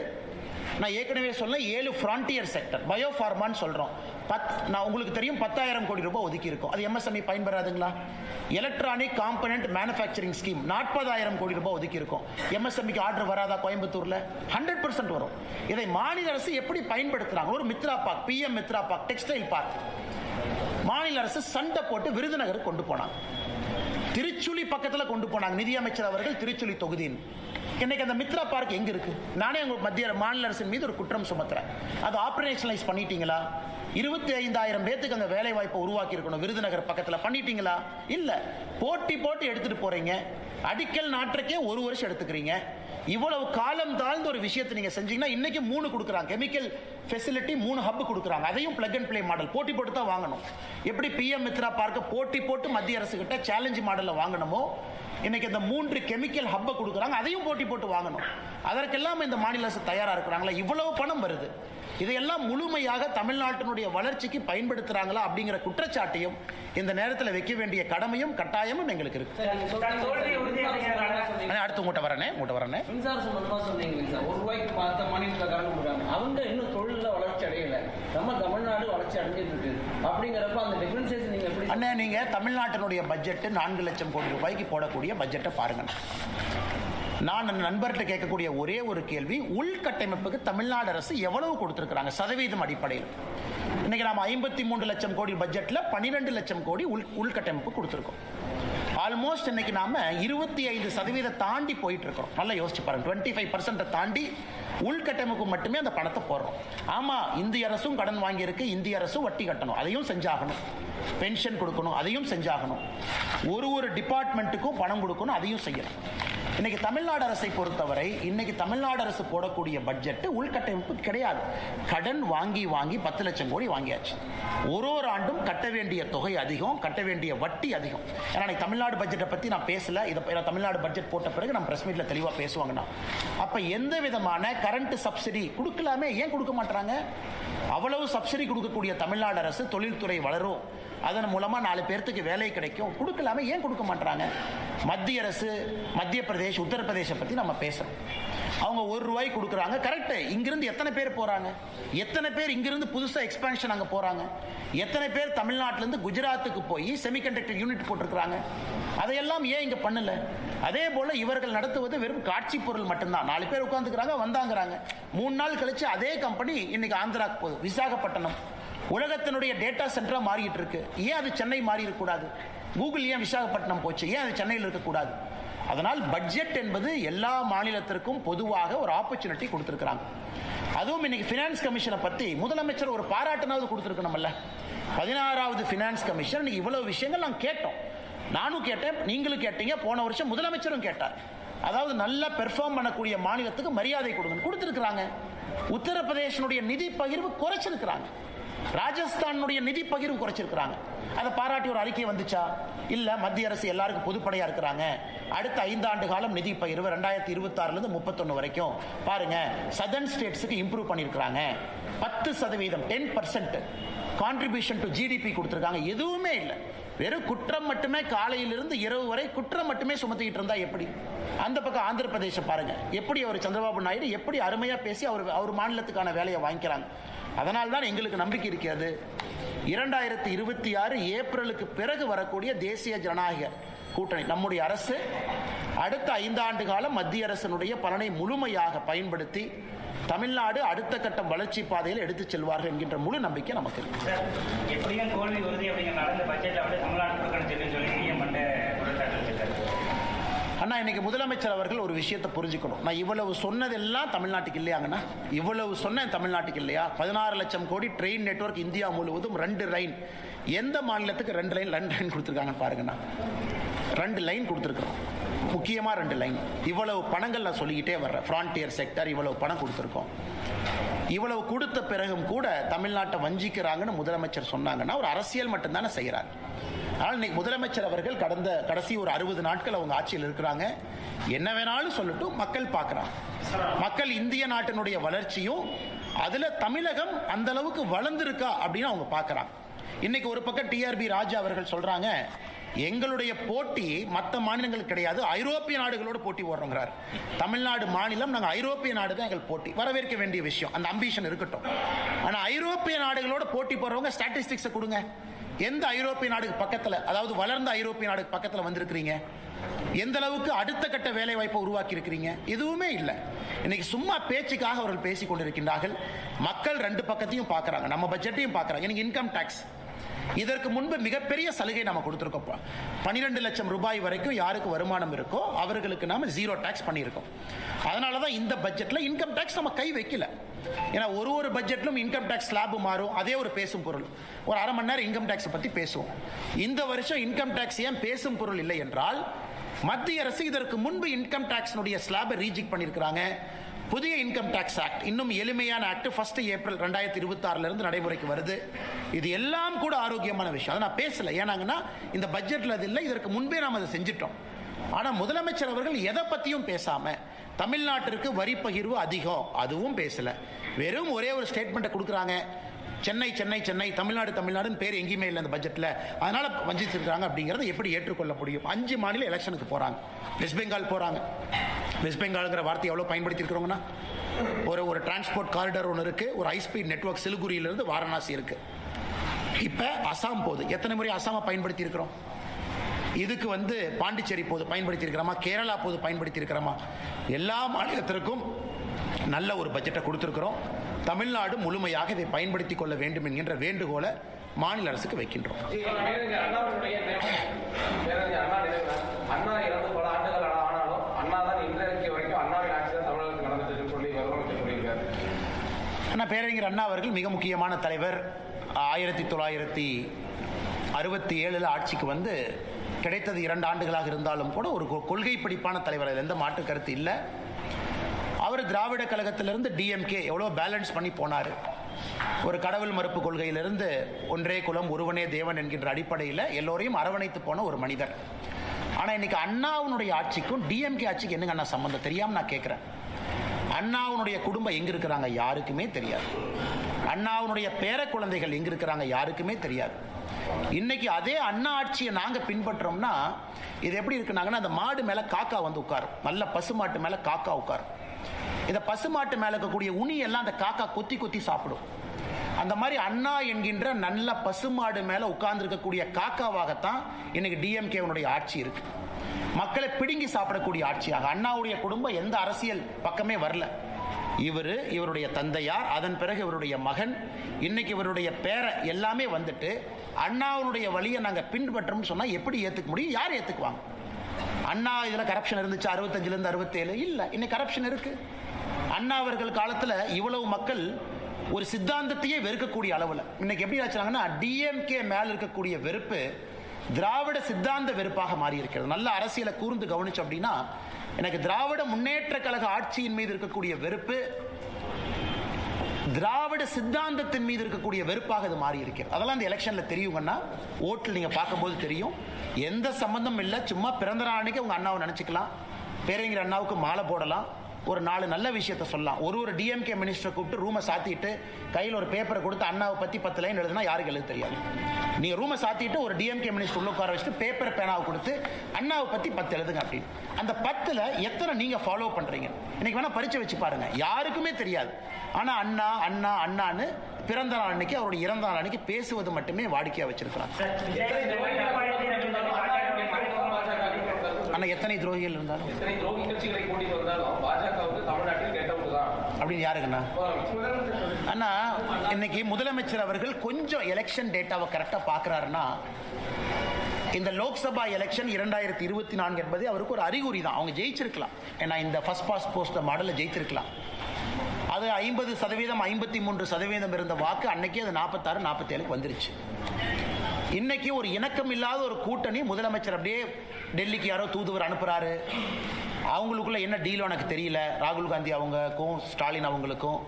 நான் ஏற்கனவே சொல்ல 7 ஃப்ரான்டியர் செக்டர், பயோஃபார்மான்னு சொல்றோம். நான் உங்களுக்கு தெரியும் 10,000 கோடி ரூபாய் ஒதுக்கி இருக்கும். அது எம்எஸ்எம்இ பயன்பெறாதுங்களா? Electronic component manufacturing scheme 40,000 crore ரூபாய் ஒதுக்கி இருக்கும். எம்எஸ்எம்இக்கு ஆர்டர் வராதா? கோயம்புத்தூர்ல 100% வரும். இதை மாநில அரசு எப்படி பயன்படுத்துறாங்க? ஒரு Mitra park, PM Mitra park, textile park மாநில அரசு சண்டை போட்டு விருதுநகர் கொண்டு போனாங்க. திருச்சுழி பக்கத்துல கொண்டு போனாங்க நிதியமைச்சர் அவர்கள், திருச்சுழி தொகுதியின். இன்னைக்கு அந்த மித்ரா பார்க் எங்க இருக்கு? நானே உங்க மத்திய மாநில அரசின் மீது ஒரு குற்றம் சுமத்துறேன். அது ஆபரேஷனலைஸ் பண்ணிட்டீங்களா? 25,000 பேத்துக்கு அந்த வேலை வாய்ப்பை உருவாக்கி இருக்கணும். விருதுநகர் பக்கத்துல பண்ணிட்டீங்களா? இல்ல. போட்டு எடுத்துட்டு போறீங்க. அடிக்கல் நாட்டுக்கே 1 வருஷம் எடுத்துக்கிறீங்க. இவ்வளவு காலம் தாழ்ந்த ஒரு விஷயத்தை நீங்க செஞ்சீங்கன்னா இன்னைக்கு 3 கொடுக்குறாங்க. கெமிக்கல் ஃபெசிலிட்டி 3 ஹப் கொடுக்குறாங்க. அதையும் பிளக் அண்ட் பிளே மாடல் போட்டு தான் வாங்கணும். எப்படி பிஎம் மித்ரா பார்க்க போட்டு மத்திய அரசு கிட்ட சேலஞ்ச் மாடல்ல வாங்கணுமோ, இன்னைக்கு இந்த 3 கெமிக்கல் ஹப்பை கொடுக்குறாங்க. அதையும் போட்டு வாங்கணும். அதற்கெல்லாம் இந்த மாநில அரசு தயாரா இருக்கிறாங்களா? இவ்வளவு பணம் வருது. இதையெல்லாம் முழுமையாக தமிழ்நாட்டினுடைய வளர்ச்சிக்கு பயன்படுத்துறாங்களா அப்படிங்கிற குற்றச்சாட்டையும் இந்த நேரத்தில் வைக்க வேண்டிய கடமையும் கட்டாயமும் எங்களுக்கு இருக்கு. அடுத்து உங்கள்கிட்ட வரனே மின்சார சம்பந்தமா சொன்னீங்க சார். ₹1 பார்த்த மாநிலத்தில் கரண்ட் போடுறாங்க. அவங்க இன்னும் தொழில வளர்ச்சி அடையல. நம்ம தமிழ்நாடு வளர்ச்சி அடைஞ்சிட்டு இருக்கு. அப்படிங்கிறப்ப அந்த டிஃபரன்சியேஷன் நீங்க எப்படி? அண்ணா, நீங்க தமிழ்நாட்டினுடைய பட்ஜெட் 4 லட்சம் கோடி ரூபாய்க்கு போடக்கூடிய பட்ஜெட்டை பாருங்க. நான் நண்பர்கிட்ட கேட்கக்கூடிய ஒரே ஒரு கேள்வி, உள்கட்டமைப்புக்கு தமிழ்நாடு அரசு எவ்வளவு கொடுத்திருக்கிறாங்க சதவீதம் அடிப்படையில்? இன்னைக்கு நாம 53 லட்சம் கோடி பட்ஜெட்ல 12 லட்சம் கோடி உள்கட்டமைப்பு கொடுத்திருக்கோம். ஆல்மோஸ்ட் இன்னைக்கு நாம 25% தாண்டி போயிட்டு இருக்கிறோம். நல்லா யோசிச்சு பாருங்க, 25% தாண்டி உள்கட்டமைப்பு மட்டுமே அந்த பணத்தை போடுறோம். ஆமா, இந்திய அரசும் கடன் வாங்கி இருக்கு, இந்திய அரசும் வட்டி கட்டணும், அதையும் செஞ்சாகணும். பென்ஷன் கொடுக்கணும், அதையும் செஞ்சாகணும். ஒரு டிபார்ட்மெண்ட்டுக்கும் பணம் கொடுக்கணும், அதையும் செய்யணும். இன்னைக்கு தமிழ்நாடு அரசை பொறுத்தவரை இன்னைக்கு தமிழ்நாடு அரசு போடக்கூடிய பட்ஜெட் உள்கட்டமைப்பு கிடையாது. கடன் வாங்கி 10 லட்சம் கோடி வாங்கியாச்சு. ஒரு ஆண்டும் கட்ட வேண்டிய தொகை அதிகம், கட்ட வேண்டிய வட்டி அதிகம். ஏன்னா தமிழ்நாடு பட்ஜெட்டை பத்தி நான் பேசல, இதை தமிழ்நாடு பட்ஜெட் போட்ட பிறகு நம்ம பிரஸ் மீட்ல தெளிவா பேசுவாங்கன்னா. அப்ப எந்த விதமான கரண்ட் சப்சிடி கொடுக்கலாமே, ஏன் கொடுக்க மாட்டாங்க? அவ்வளவு சப்சிடி கொடுக்கக்கூடிய தமிழ்நாடு அரசு தொழில்துறை வளரும், அதன் மூலமா 4 பேருக்கு வேலை கிடைக்கும், கொடுக்கலாமே, ஏன் கொடுக்க மாட்டாங்க? மத்திய அரசு, மத்திய பிரதேஷ், உத்தரப்பிரதேச பத்தி நம்ம பேசுறோம். அவங்க ₹1 கொடுக்குறாங்க, கரெக்ட். இங்கிருந்து எத்தனை பேர் போறாங்க? எத்தனை பேர் இங்கிருந்து புதுசா எக்ஸ்பான்ஷன் அங்க போறாங்க? எத்தனை பேர் தமிழ்நாட்டிலிருந்து குஜராத்துக்கு போய் செமிகண்டக்டர் யூனிட் போட்டிருக்கிறாங்க? அதையெல்லாம் ஏன் இங்க பண்ணல? அதே போல இவர்கள் நடத்துவது வெறும் காட்சி பொருள் மட்டும்தான். 4 பேர் உட்கார்ந்துக்கிறாங்க, வந்தாங்கிறாங்க. 3 நாள் கழிச்சு அதே கம்பெனி இன்னைக்கு ஆந்திராக்கு போகுது. விசாகப்பட்டினம் உலகத்தினுடைய டேட்டா சென்டரா மாறிட்டு இருக்கு. ஏன் அது சென்னை மாறி இருக்கக்கூடாது? கூகுள் ஏன் விசாகப்பட்டினம் போச்சு? ஏன் அது சென்னையில் இருக்கக்கூடாது? அதனால் பட்ஜெட் என்பது எல்லா மாநிலத்திற்கும் பொதுவாக ஒரு ஆப்பர்ச்சுனிட்டி கொடுத்திருக்கிறாங்க. அதுவும் இன்னைக்கு பினான்ஸ் கமிஷனை பத்தி முதலமைச்சர் ஒரு பாராட்டுனாவது கொடுத்திருக்கணும்ல. 16வது பினான்ஸ் கமிஷன் இன்னைக்கு இவ்வளவு விஷயங்கள் நாங்கள் கேட்டோம். நானும் கேட்டேன், நீங்களும் கேட்டீங்க, போன வருஷம் முதலமைச்சரும் கேட்டார். அதாவது நல்லா பெர்ஃபார்ம் பண்ணக்கூடிய மாநிலத்துக்கு மரியாதை கொடுங்க, கொடுத்திருக்கிறாங்க. உத்தரப்பிரதேசனுடைய நிதி பகிர்வு குறைச்சிருக்கிறாங்க, ராஜஸ்தானுடைய நிதி பகிர்வு குறைச்சிருக்கிறாங்க. அதை பாராட்டி ஒரு அறிக்கை வந்துச்சா? இல்ல. மத்திய அரசு எல்லாருக்கும் பொதுப்படையா இருக்கிறாங்க. அடுத்த 5 ஆண்டு காலம் நிதி பகிர்வு 2026 31 வரைக்கும் பாருங்க, சதர்ன் ஸ்டேட்ஸுக்கு இம்ப்ரூவ் பண்ணிருக்காங்க. 10% 10% கான்ட்ரிபியூஷன் டு ஜிடிபி கொடுத்திருக்காங்க. எதுவுமே இல்லை, வெறும் குற்றம் மட்டுமே. காலையிலிருந்து இரவு வரை குற்றம் மட்டுமே சுமத்திக்கிட்டு இருந்தா எப்படி? அந்த பக்கம் ஆந்திர பிரதேசம் பாருங்க, எப்படி அவர் சந்திரபாபு நாயுடு எப்படி அருமையா பேசி அவர் மாநிலத்துக்கான வேலையை வாங்கிக்கிறாங்க. அதனால் தான் எங்களுக்கு நம்பிக்கை இருக்கிறது, 2026 ஏப்ரலுக்கு பிறகு வரக்கூடிய தேசிய ஜனநாயக கூட்டணி நம்முடைய அரசு அடுத்த 5 ஆண்டு காலம் மத்திய அரசினுடைய பலனை முழுமையாக பயன்படுத்தி தமிழ்நாடு அடுத்த கட்டம் வளர்ச்சி பாதையில் எடுத்து செல்வார்கள் என்கின்ற முழு நம்பிக்கை நமக்கு இருக்கு. எப்படியும் தோல்வி உறுதி அப்படிங்கிற நடந்த பட்ஜெட்ல வந்து தமிழ்நாடு கொடுக்கணும் சொல்லி சிஎம் அண்ணா, இன்னைக்கு முதலமைச்சர் அவர்கள் ஒரு விஷயத்தை புரிஞ்சுக்கணும். நான் இவ்வளவு சொன்னதெல்லாம் தமிழ்நாட்டுக்கு இல்லையாங்கண்ணா? இவ்வளவு சொன்னேன் தமிழ்நாட்டுக்கு இல்லையா? 16 லட்சம் கோடி ட்ரெயின் நெட்வொர்க் இந்தியா முழுவதும் 2 லைன். எந்த மாநிலத்துக்கு 2 லைன் கொடுத்துருக்காங்கன்னு பாருங்கண்ணா. 2 லைன் கொடுத்துருக்குறோம், முக்கியமா 2 லைன். இவ்வளவு பணங்கள் நான் சொல்லிக்கிட்டே வர்றேன். ஃப்ரான்டியர் செக்டர் இவ்வளவு பணம் கொடுத்துருக்கோம். இவ்வளவு கொடுத்த பிறகும் கூட தமிழ்நாட்டை வஞ்சிக்கிறாங்கன்னு முதலமைச்சர் சொன்னாங்கன்னா ஒரு அரசியல் மட்டும்தானே செய்யறாங்க. ஆனால் இன்னைக்கு முதலமைச்சர் அவர்கள் கடைசி ஒரு 60 நாட்கள் அவங்க ஆட்சியில் இருக்கிறாங்க. என்ன வேணாலும் சொல்லட்டும், மக்கள் பார்க்கிறாங்க. மக்கள் இந்திய நாட்டினுடைய வளர்ச்சியும் அதுல தமிழகம் அந்த அளவுக்கு வளர்ந்திருக்கா அப்படின்னு அவங்க பார்க்கறாங்க. இன்னைக்கு ஒரு பக்கம் டிஆர்பி ராஜா அவர்கள் சொல்றாங்க, எங்களுடைய போட்டி மற்ற மாநிலங்கள் கிடையாது, ஐரோப்பிய நாடுகளோடு போட்டி போடுறோங்கிறார். தமிழ்நாடு மாநிலம் நாங்கள் ஐரோப்பிய நாடு தான் எங்கள் போட்டி. வரவேற்க வேண்டிய விஷயம், அந்த அம்பிஷன் இருக்கட்டும். ஆனா ஐரோப்பிய நாடுகளோட போட்டி போடுறவங்க ஸ்டாட்டிஸ்டிக்ஸ் கொடுங்க. எந்த ஐரோப்பிய நாடுக்கு பக்கத்துல, அதாவது வளர்ந்த ஐரோப்பிய நாடுக்கு பக்கத்துல வந்திருக்கிறீங்க? எந்த அளவுக்கு அடுத்த கட்ட வேலை வாய்ப்பை உருவாக்கி இருக்கிறீங்க? எதுவுமே இல்லை. இன்னைக்கு சும்மா பேச்சுக்காக அவர்கள் பேசிக் கொண்டிருக்கின்றார்கள். மக்கள் 2 பக்கத்தையும் பார்க்கறாங்க, நம்ம பட்ஜெட்டையும் பார்க்கறாங்க. எனக்கு இன்கம் டாக்ஸ் இதற்கு முன்பு மிகப்பெரிய சலுகை நம்ம கொடுத்திருக்கோம். 12 லட்சம் ரூபாய் வரைக்கும் யாருக்கு வருமானம் இருக்கோ அவர்களுக்கு நாம 0 டாக்ஸ் பண்ணியிருக்கோம். அதனாலதான் இந்த பட்ஜெட்ல இன்கம் டாக்ஸ் நம்ம கை வைக்கல. ஏன்னா ஒரு பட்ஜெட்லும் இன்கம் டாக்ஸ் ஸ்லாப் மாறும், அதே ஒரு பேசும் பொருள். ஒரு அரை மணி நேரம் இன்கம் டாக்ஸ் பத்தி பேசுவோம். இந்த வருஷம் இன்கம் டாக்ஸ் ஏன் பேசும் பொருள் இல்லை என்றால், மத்திய அரசு இதற்கு முன்பு இன்கம் டாக்ஸ் ரீஜெக்ட் பண்ணியிருக்கிறாங்க. புதிய இன்கம் டாக்ஸ் ஆக்ட், இன்னும் எளிமையான ஆக்ட் 1 ஏப்ரல் 2026 இருந்து நடைமுறைக்கு வருது. இது எல்லாம் கூட ஆரோக்கியமான விஷயம். அதை நான் பேசல, ஏன்னாங்கன்னா இந்த பட்ஜெட்ல அது இல்லை, இதற்கு முன்பே நாம் அதை செஞ்சிட்டோம். ஆனா முதலமைச்சர் அவர்கள் எதை பத்தியும் பேசாம தமிழ்நாட்டிற்கு வரி பகிர்வு அதிகம் அதுவும் பேசல. வெறும் ஒரே ஒரு ஸ்டேட்மெண்ட் கொடுக்குறாங்க, சென்னை சென்னை சென்னை, தமிழ்நாடுன்னு பேர் எங்கேயுமே இல்லை இந்த பட்ஜெட்ல, அதனால வஞ்சிச்சிருக்காங்க. அப்படிங்கறத எப்படி ஏற்றுக்கொள்ள முடியும்? 5 மாநில எலெக்ஷனுக்கு போறாங்க. வெஸ்ட் பெங்கால் போறாங்க. வெஸ்ட் பெங்கால்ங்கிற வார்த்தை எவ்வளவு பயன்படுத்தி இருக்கிறோம்னா, ஒரு டிரான்ஸ்போர்ட் காரிடார் ஒன்று இருக்கு, ஒரு ஹை ஸ்பீட் நெட்வொர்க் சிலிகுரியிலிருந்து வாரணாசி இருக்கு. இப்ப அசாம் போகுது. எத்தனை முறை அசாமை பயன்படுத்தி இருக்கிறோம்? இதுக்கு பாண்டிச்சேரி போது பயன்படுத்தி இருக்கிறோமா, கேரளா போது பயன்படுத்தி இருக்கிறோமா, எல்லா மாநிலத்திற்கும் நல்ல ஒரு பட்ஜெட்டை கொடுத்திருக்கிறோம். தமிழ்நாடு முழுமையாக இதை பயன்படுத்திக் கொள்ள வேண்டும் என்கின்ற வேண்டுகோளை மாநில அரசுக்கு வைக்கின்றோம். அண்ணா இறந்து பல ஆண்டுகள் ஆனாலும் அண்ணா தான் இன்றைக்கு வரைக்கும் அண்ணாவின் ஆட்சி தான் தமிழகத்தில் நடந்துட்டு சொல்லி முதலமைச்சர் சொல்லியிருக்காரு. அண்ணா பேரறிஞர் அண்ணா அவர்கள் மிக முக்கியமான தலைவர். 1967 ஆட்சிக்கு கிடைத்தது 2 ஆண்டுகளாக இருந்தாலும் கூட ஒரு கொள்கை பிடிப்பான தலைவர், அதில் எந்த மாற்று கருத்து இல்லை. அவர் திராவிட கழகத்திலிருந்து டிஎம்கே எவ்வளோ பேலன்ஸ் பண்ணி போனார். ஒரு கடவுள் மறுப்பு கொள்கையிலிருந்து ஒன்றே குலம் ஒருவனே தேவன் என்கின்ற அடிப்படையில் எல்லோரையும் அரவணைத்து போன ஒரு மனிதர். ஆனால் இன்னைக்கு அண்ணாவுடைய ஆட்சிக்கும் டிஎம்கே ஆட்சிக்கு என்னங்க அண்ணா சம்பந்தம் தெரியாமல் நான் கேட்குறேன். அண்ணாவுடைய குடும்பம் எங்க இருக்கிறாங்க யாருக்குமே தெரியாது. அண்ணாவுடைய பேர குழந்தைகள் எங்க இருக்கிறாங்க யாருக்குமே தெரியாது. இன்னைக்கு அதே அண்ணா ஆட்சியை நாங்க பின்பற்றோம்னா இது எப்படி இருக்குனாங்கன்னா, அந்த மாடு மேல காக்கா உட்காரும், நல்ல பசுமாட்டு மேல காக்கா உட்காரும். இந்த பசுமாட்டு மேல இருக்கக்கூடிய உனி எல்லாம் அந்த காக்கா கொத்தி கொத்தி சாப்பிடும். அந்த மாதிரி அண்ணா என்கின்ற நல்ல பசுமாடு மேல உட்கார்ந்து இருக்கக்கூடிய காக்காவாகத்தான் இன்னைக்கு டிஎம்கே ஆட்சி இருக்கு. மக்களை பிடுங்கி சாப்பிடக்கூடிய ஆட்சியாக. அண்ணாவுடைய குடும்பம் எந்த அரசியல் பக்கமே வரல. இவருடைய தந்தையார், அதன் பிறகு இவருடைய மகன், இன்னைக்கு இவருடைய பேரை எல்லாமே அண்ணாவுடைய வழியை நாங்க பின்பற்றோம்னு சொன்னா எப்படி ஏத்துக்க முடியும்? யார் ஏத்துக்குவாங்க? அண்ணா இதுல கரப்ஷன் இருந்துச்சு 65 இருந்து 67 இல்ல, இன்னைக்கு கரப்ஷன் இருக்கு. அண்ணா அவர்கள் காலத்துல இவ்வளவு மக்கள் ஒரு சித்தாந்தத்தையே வெறுக்கக்கூடிய அளவுல இன்னைக்கு எப்படி ஆச்சுனாங்கன்னா, டிஎம்கே மேல இருக்கக்கூடிய வெறுப்பு திராவிட சித்தாந்த வெறுப்பாக மாறி இருக்கிறது. நல்ல அரசியலை கூர்ந்து கவனிச்சு அப்படின்னா, எனக்கு திராவிட முன்னேற்ற கழக ஆட்சியின் மீது இருக்கக்கூடிய வெறுப்பு திராவிட சித்தாந்தத்தின் மீது இருக்கக்கூடிய வெறுப்பாக இது மாறி இருக்கிறது. அதெல்லாம் இந்த எலெக்ஷன்ல தெரியுங்கன்னா, ஓட்டில் நீங்க பார்க்கும்போது தெரியும். எந்த சம்பந்தம் இல்லை, சும்மா பிறந்த நாள் அன்னைக்கு உங்க அண்ணாவை நினைச்சுக்கலாம், பேரறிஞர் அண்ணாவுக்கு மாலை போடலாம், ஒரு 4 நல்ல விஷயத்த சொல்லலாம். ஒரு டிஎம்கே மினிஸ்டரை கூப்பிட்டு ரூமை சாத்திட்டு கையில் ஒரு பேப்பரை கொடுத்து அண்ணாவை பத்தி 10 லைன் எழுதுனா யாருக்கு எழுத தெரியாது. நீங்க ரூமை சாத்திட்டு ஒரு டிஎம்கே மினிஸ்டர் உள்ள உட்கார வச்சுட்டு பேப்பர் பேனாவை கொடுத்து அண்ணாவை பத்தி 10 எழுதுங்க அப்படின்னு. அந்த 10ல எத்தனை நீங்க ஃபாலோ பண்றீங்க? இன்னைக்கு வேணா பரிச்சை வச்சு பாருங்க, யாருக்குமே தெரியாது. ஆனா அண்ணா அண்ணா அண்ணான்னு பிறந்த நாள் அன்னைக்கு, அவருடைய இறந்த நாள் அன்னைக்கு பேசுவது மட்டுமே வாடிக்கையா வச்சிருக்கிறாங்க. ஆனா எத்தனை துரோகிகள் இருந்தாலும் அப்படின்னு யாருக்குண்ணா? அண்ணா இன்னைக்கு முதலமைச்சர் அவர்கள் கொஞ்சம் எலெக்ஷன் டேட்டாவை கரெக்டா பாக்குறாருன்னா, இந்த லோக்சபா எலெக்ஷன் 2024 என்பது அவருக்கு ஒரு அறிகுறி தான். அவங்க ஜெயிச்சிருக்கலாம், ஏன்னா இந்த ஃபர்ஸ்ட் பாஸ்ட் போஸ்ட் மாடல்ல ஜெயிச்சிருக்கலாம். அது 50%, 53% இருந்த வாக்கு அன்னைக்கு அது 46, 47 வந்துருச்சு. இன்னைக்கு ஒரு இணக்கம் இல்லாத ஒரு கூட்டணி, முதலமைச்சர் அப்படியே டெல்லிக்கு யாரோ தூதுவர் அனுப்புறாரு. அவங்களுக்குள்ள என்ன டீல் எனக்கு தெரியல. ராகுல் காந்தி அவங்களுக்கும் ஸ்டாலின் அவங்களுக்கும்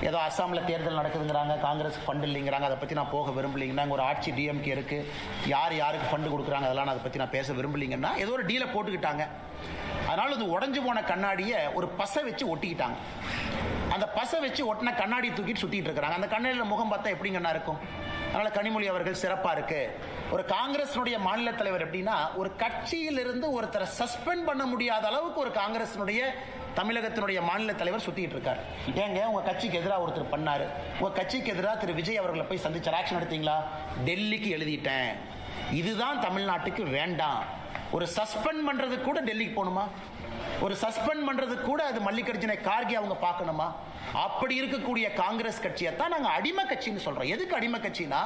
ஏதோ அஸ்ஸாமில் தேர்தல் நடக்குதுங்கிறாங்க, காங்கிரஸ் ஃபண்ட் இல்லைங்கிறாங்க, அதை பற்றி நான் போக விரும்பலைங்கன்னா, ஒரு ஆட்சி டிஎம்கே இருக்கு, யாருக்கு ஃபண்டு கொடுக்குறாங்க அதெல்லாம் அதை பற்றி நான் பேச விரும்பலைங்கன்னா ஏதோ ஒரு டீலை போட்டுக்கிட்டாங்க. அதனால இது உடஞ்சு போன கண்ணாடியை ஒரு பசை வச்சு ஒட்டிக்கிட்டாங்க. அந்த பசை வச்சு ஒட்டின கண்ணாடி தூக்கிட்டு சுத்திட்டு இருக்கிறாங்க. அந்த கண்ணாடியில் முகம் பார்த்தா எப்படிங்கன்னா இருக்கும். அதனால கனிமொழி அவர்கள் சிறப்பா இருக்கு. ஒரு காங்கிரஸினுடைய மாநில தலைவர் எப்படின்னா, ஒரு கட்சியிலிருந்து ஒருத்தரை சஸ்பெண்ட் பண்ண முடியாத அளவுக்கு ஒரு காங்கிரஸினுடைய தமிழகத்தினுடைய மாநில தலைவர் சுத்திட்டு இருக்காரு. ஏங்க உங்க கட்சிக்கு எதிராக ஒருத்தர் பண்ணாரு, உங்க கட்சிக்கு எதிராக திரு விஜய் அவர்களை போய் சந்திச்சு ஆக்ஷன் எடுத்தீங்களா? டெல்லிக்கு எழுதிட்டேன். இதுதான் தமிழ்நாட்டுக்கு வேண்டாம். ஒரு சஸ்பெண்ட் பண்றது கூட டெல்லிக்கு போகணுமா? ஒரு சஸ்பெண்ட் பண்றது கூட அது மல்லிகார்ஜுன கார்கே அவங்க பார்க்கணுமா? அப்படி இருக்கக்கூடிய காங்கிரஸ் கட்சியை தான் நாங்க அடிமை கட்சின்னு சொல்றோம். எதுக்கு அடிமை கட்சினா,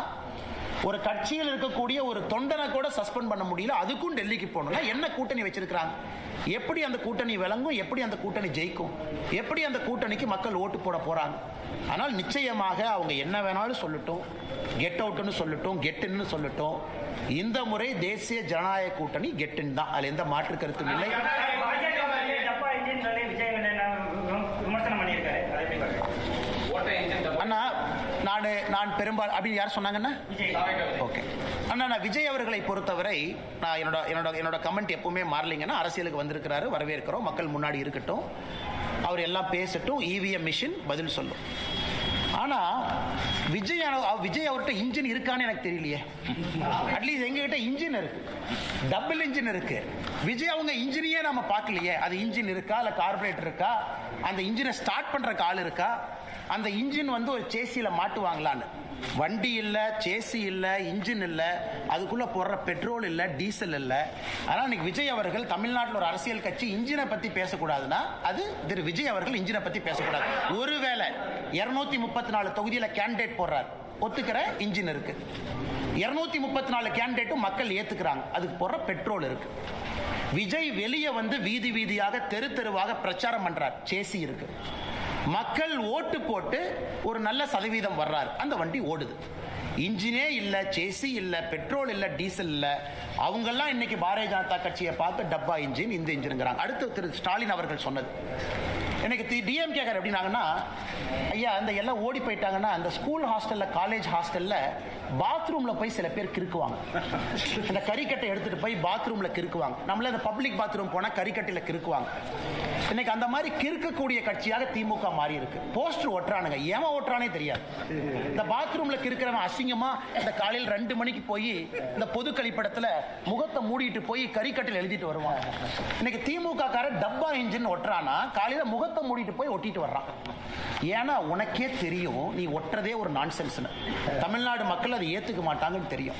ஒரு கட்சியில் இருக்கக்கூடிய ஒரு தொண்டனை கூட சஸ்பெண்ட் பண்ண முடியல, அதுக்கும் டெல்லிக்கு போகணும்னா என்ன கூட்டணி வச்சிருக்காங்க? எப்படி அந்த கூட்டணி விளங்கும்? எப்படி அந்த கூட்டணி ஜெயிக்கும்? எப்படி அந்த கூட்டணிக்கு மக்கள் ஓட்டு போட போறாங்க? ஆனால் நிச்சயமாக அவங்க என்ன வேணாலும் சொல்லட்டும், கெட் அவுட்னு சொல்லட்டும், கெட்டுன்னு சொல்லட்டும், இந்த முறை தேசிய ஜனநாயக கூட்டணி கெட்டுன்னு தான், அதுல எந்த மாற்று கருத்தும் இல்லை. அண்ணா நான் பெரும்பாலும் அப்படின்னு யார் சொன்னாங்கன்னா, ஓகே அண்ணா, நான் விஜய் அவர்களை பொறுத்தவரை நான் என்னோட கமெண்ட் எப்பவுமே மாறலைங்கன்னா, அரசியலுக்கு வந்திருக்கிறாரு, வரவேற்கிறோம், மக்கள் முன்னாடி இருக்கட்டும், அவர் எல்லாம் பேசட்டும், இவிஎம் மிஷின் பதில் சொல்லும். ஆனா விஜய் அவர்கிட்ட இன்ஜின் இருக்கான்னு எனக்கு தெரியலையே. அட்லீஸ்ட் எங்ககிட்ட இன்ஜின் இருக்கு, டபுள் இன்ஜின் இருக்கு. விஜய் அவங்க இன்ஜினையே நம்ம பார்க்கலையே. அது இன்ஜின் இருக்கா, இல்ல கார்பரேட்டர் இருக்கா, அந்த இன்ஜினை ஸ்டார்ட் பண்றக்கு ஆள் இருக்கா, அந்த இன்ஜின் வந்து ஒரு சேசியில் மாட்டுவாங்களான்னு. வண்டி இல்லை, சேசி இல்லை, இன்ஜின் இல்லை, அதுக்குள்ளே போடுற பெட்ரோல் இல்லை, டீசல் இல்லை. ஆனால் இன்னைக்கு விஜய் அவர்கள் தமிழ்நாட்டில் ஒரு அரசியல் கட்சி இன்ஜினை பற்றி பேசக்கூடாதுன்னா அது திரு விஜய் அவர்கள் இன்ஜினை பற்றி பேசக்கூடாது. ஒருவேளை 234 தொகுதியில் கேண்டிடேட் போடுறார், ஒத்துக்கிற இன்ஜின் இருக்கு. 234 கேண்டிடேட்டும் மக்கள் ஏத்துக்கிறாங்க, அதுக்கு போடுற பெட்ரோல் இருக்கு. விஜய் வெளியே வந்து வீதி வீதியாக தெரு தெருவாக பிரச்சாரம் பண்றார், சேசி இருக்கு. மக்கள் ஓட்டு போட்டு ஒரு நல்ல சதவீதம் வர்றாரு, அந்த வண்டி ஓடுது. இன்ஜினே இல்ல, சேசி இல்ல, பெட்ரோல் இல்ல, டீசல் இல்ல. அவங்கெல்லாம் இன்னைக்கு பாரதிய ஜனதா கட்சியை பார்த்து டப்பா இன்ஜின், இந்த இன்ஜின்ங்கிறாங்க. அடுத்து திரு ஸ்டாலின் அவர்கள் சொன்னது எனக்கு டிஎம்கே எப்படின்னாங்கன்னா, ஐயா அந்த எல்லாம் ஓடி போயிட்டாங்கன்னா அந்த ஸ்கூல் ஹாஸ்டல்ல, காலேஜ் ஹாஸ்டல்ல பாத்ரூம்ல போய் சில பேர் கிறுக்குவாங்க. அந்த கறிக்கட்டை எடுத்துட்டு போய் பாத்ரூம்ல கிறுக்குவாங்க. நம்மள அந்த பப்ளிக் பாத்ரூம் போனா கறிக்கட்டையில கிறுக்குவாங்க. இன்னைக்கு அந்த மாதிரி கிறுக்கக்கூடிய கட்சியாக திமுக மாறி இருக்கு. போஸ்டர் ஒட்டுறானுங்க, ஏமா ஒட்டுறானே தெரியாது. இந்த பாத்ரூம்ல கிறுக்கிறவன் அசிங்கமா இந்த காலையில் 2 மணிக்கு போய் இந்த பொது கழிப்பிடத்துல முகத்தை மூடிட்டு போய் கறிக்கட்டையில் எழுதிட்டு வருவான். இன்னைக்கு திமுக கார டப்பா இன்ஜின் ஒட்டுறானா காலையில முகத்தை மூடிட்டு போய் ஒட்டிட்டு வர்றான். ஏன்னா உனக்கே தெரியும் நீ ஒட்டுறதே ஒரு நான்சென்ஸ். தமிழ்நாடு மக்கள் அதை ஏத்துக்க மாட்டாங்கன்னு தெரியும்.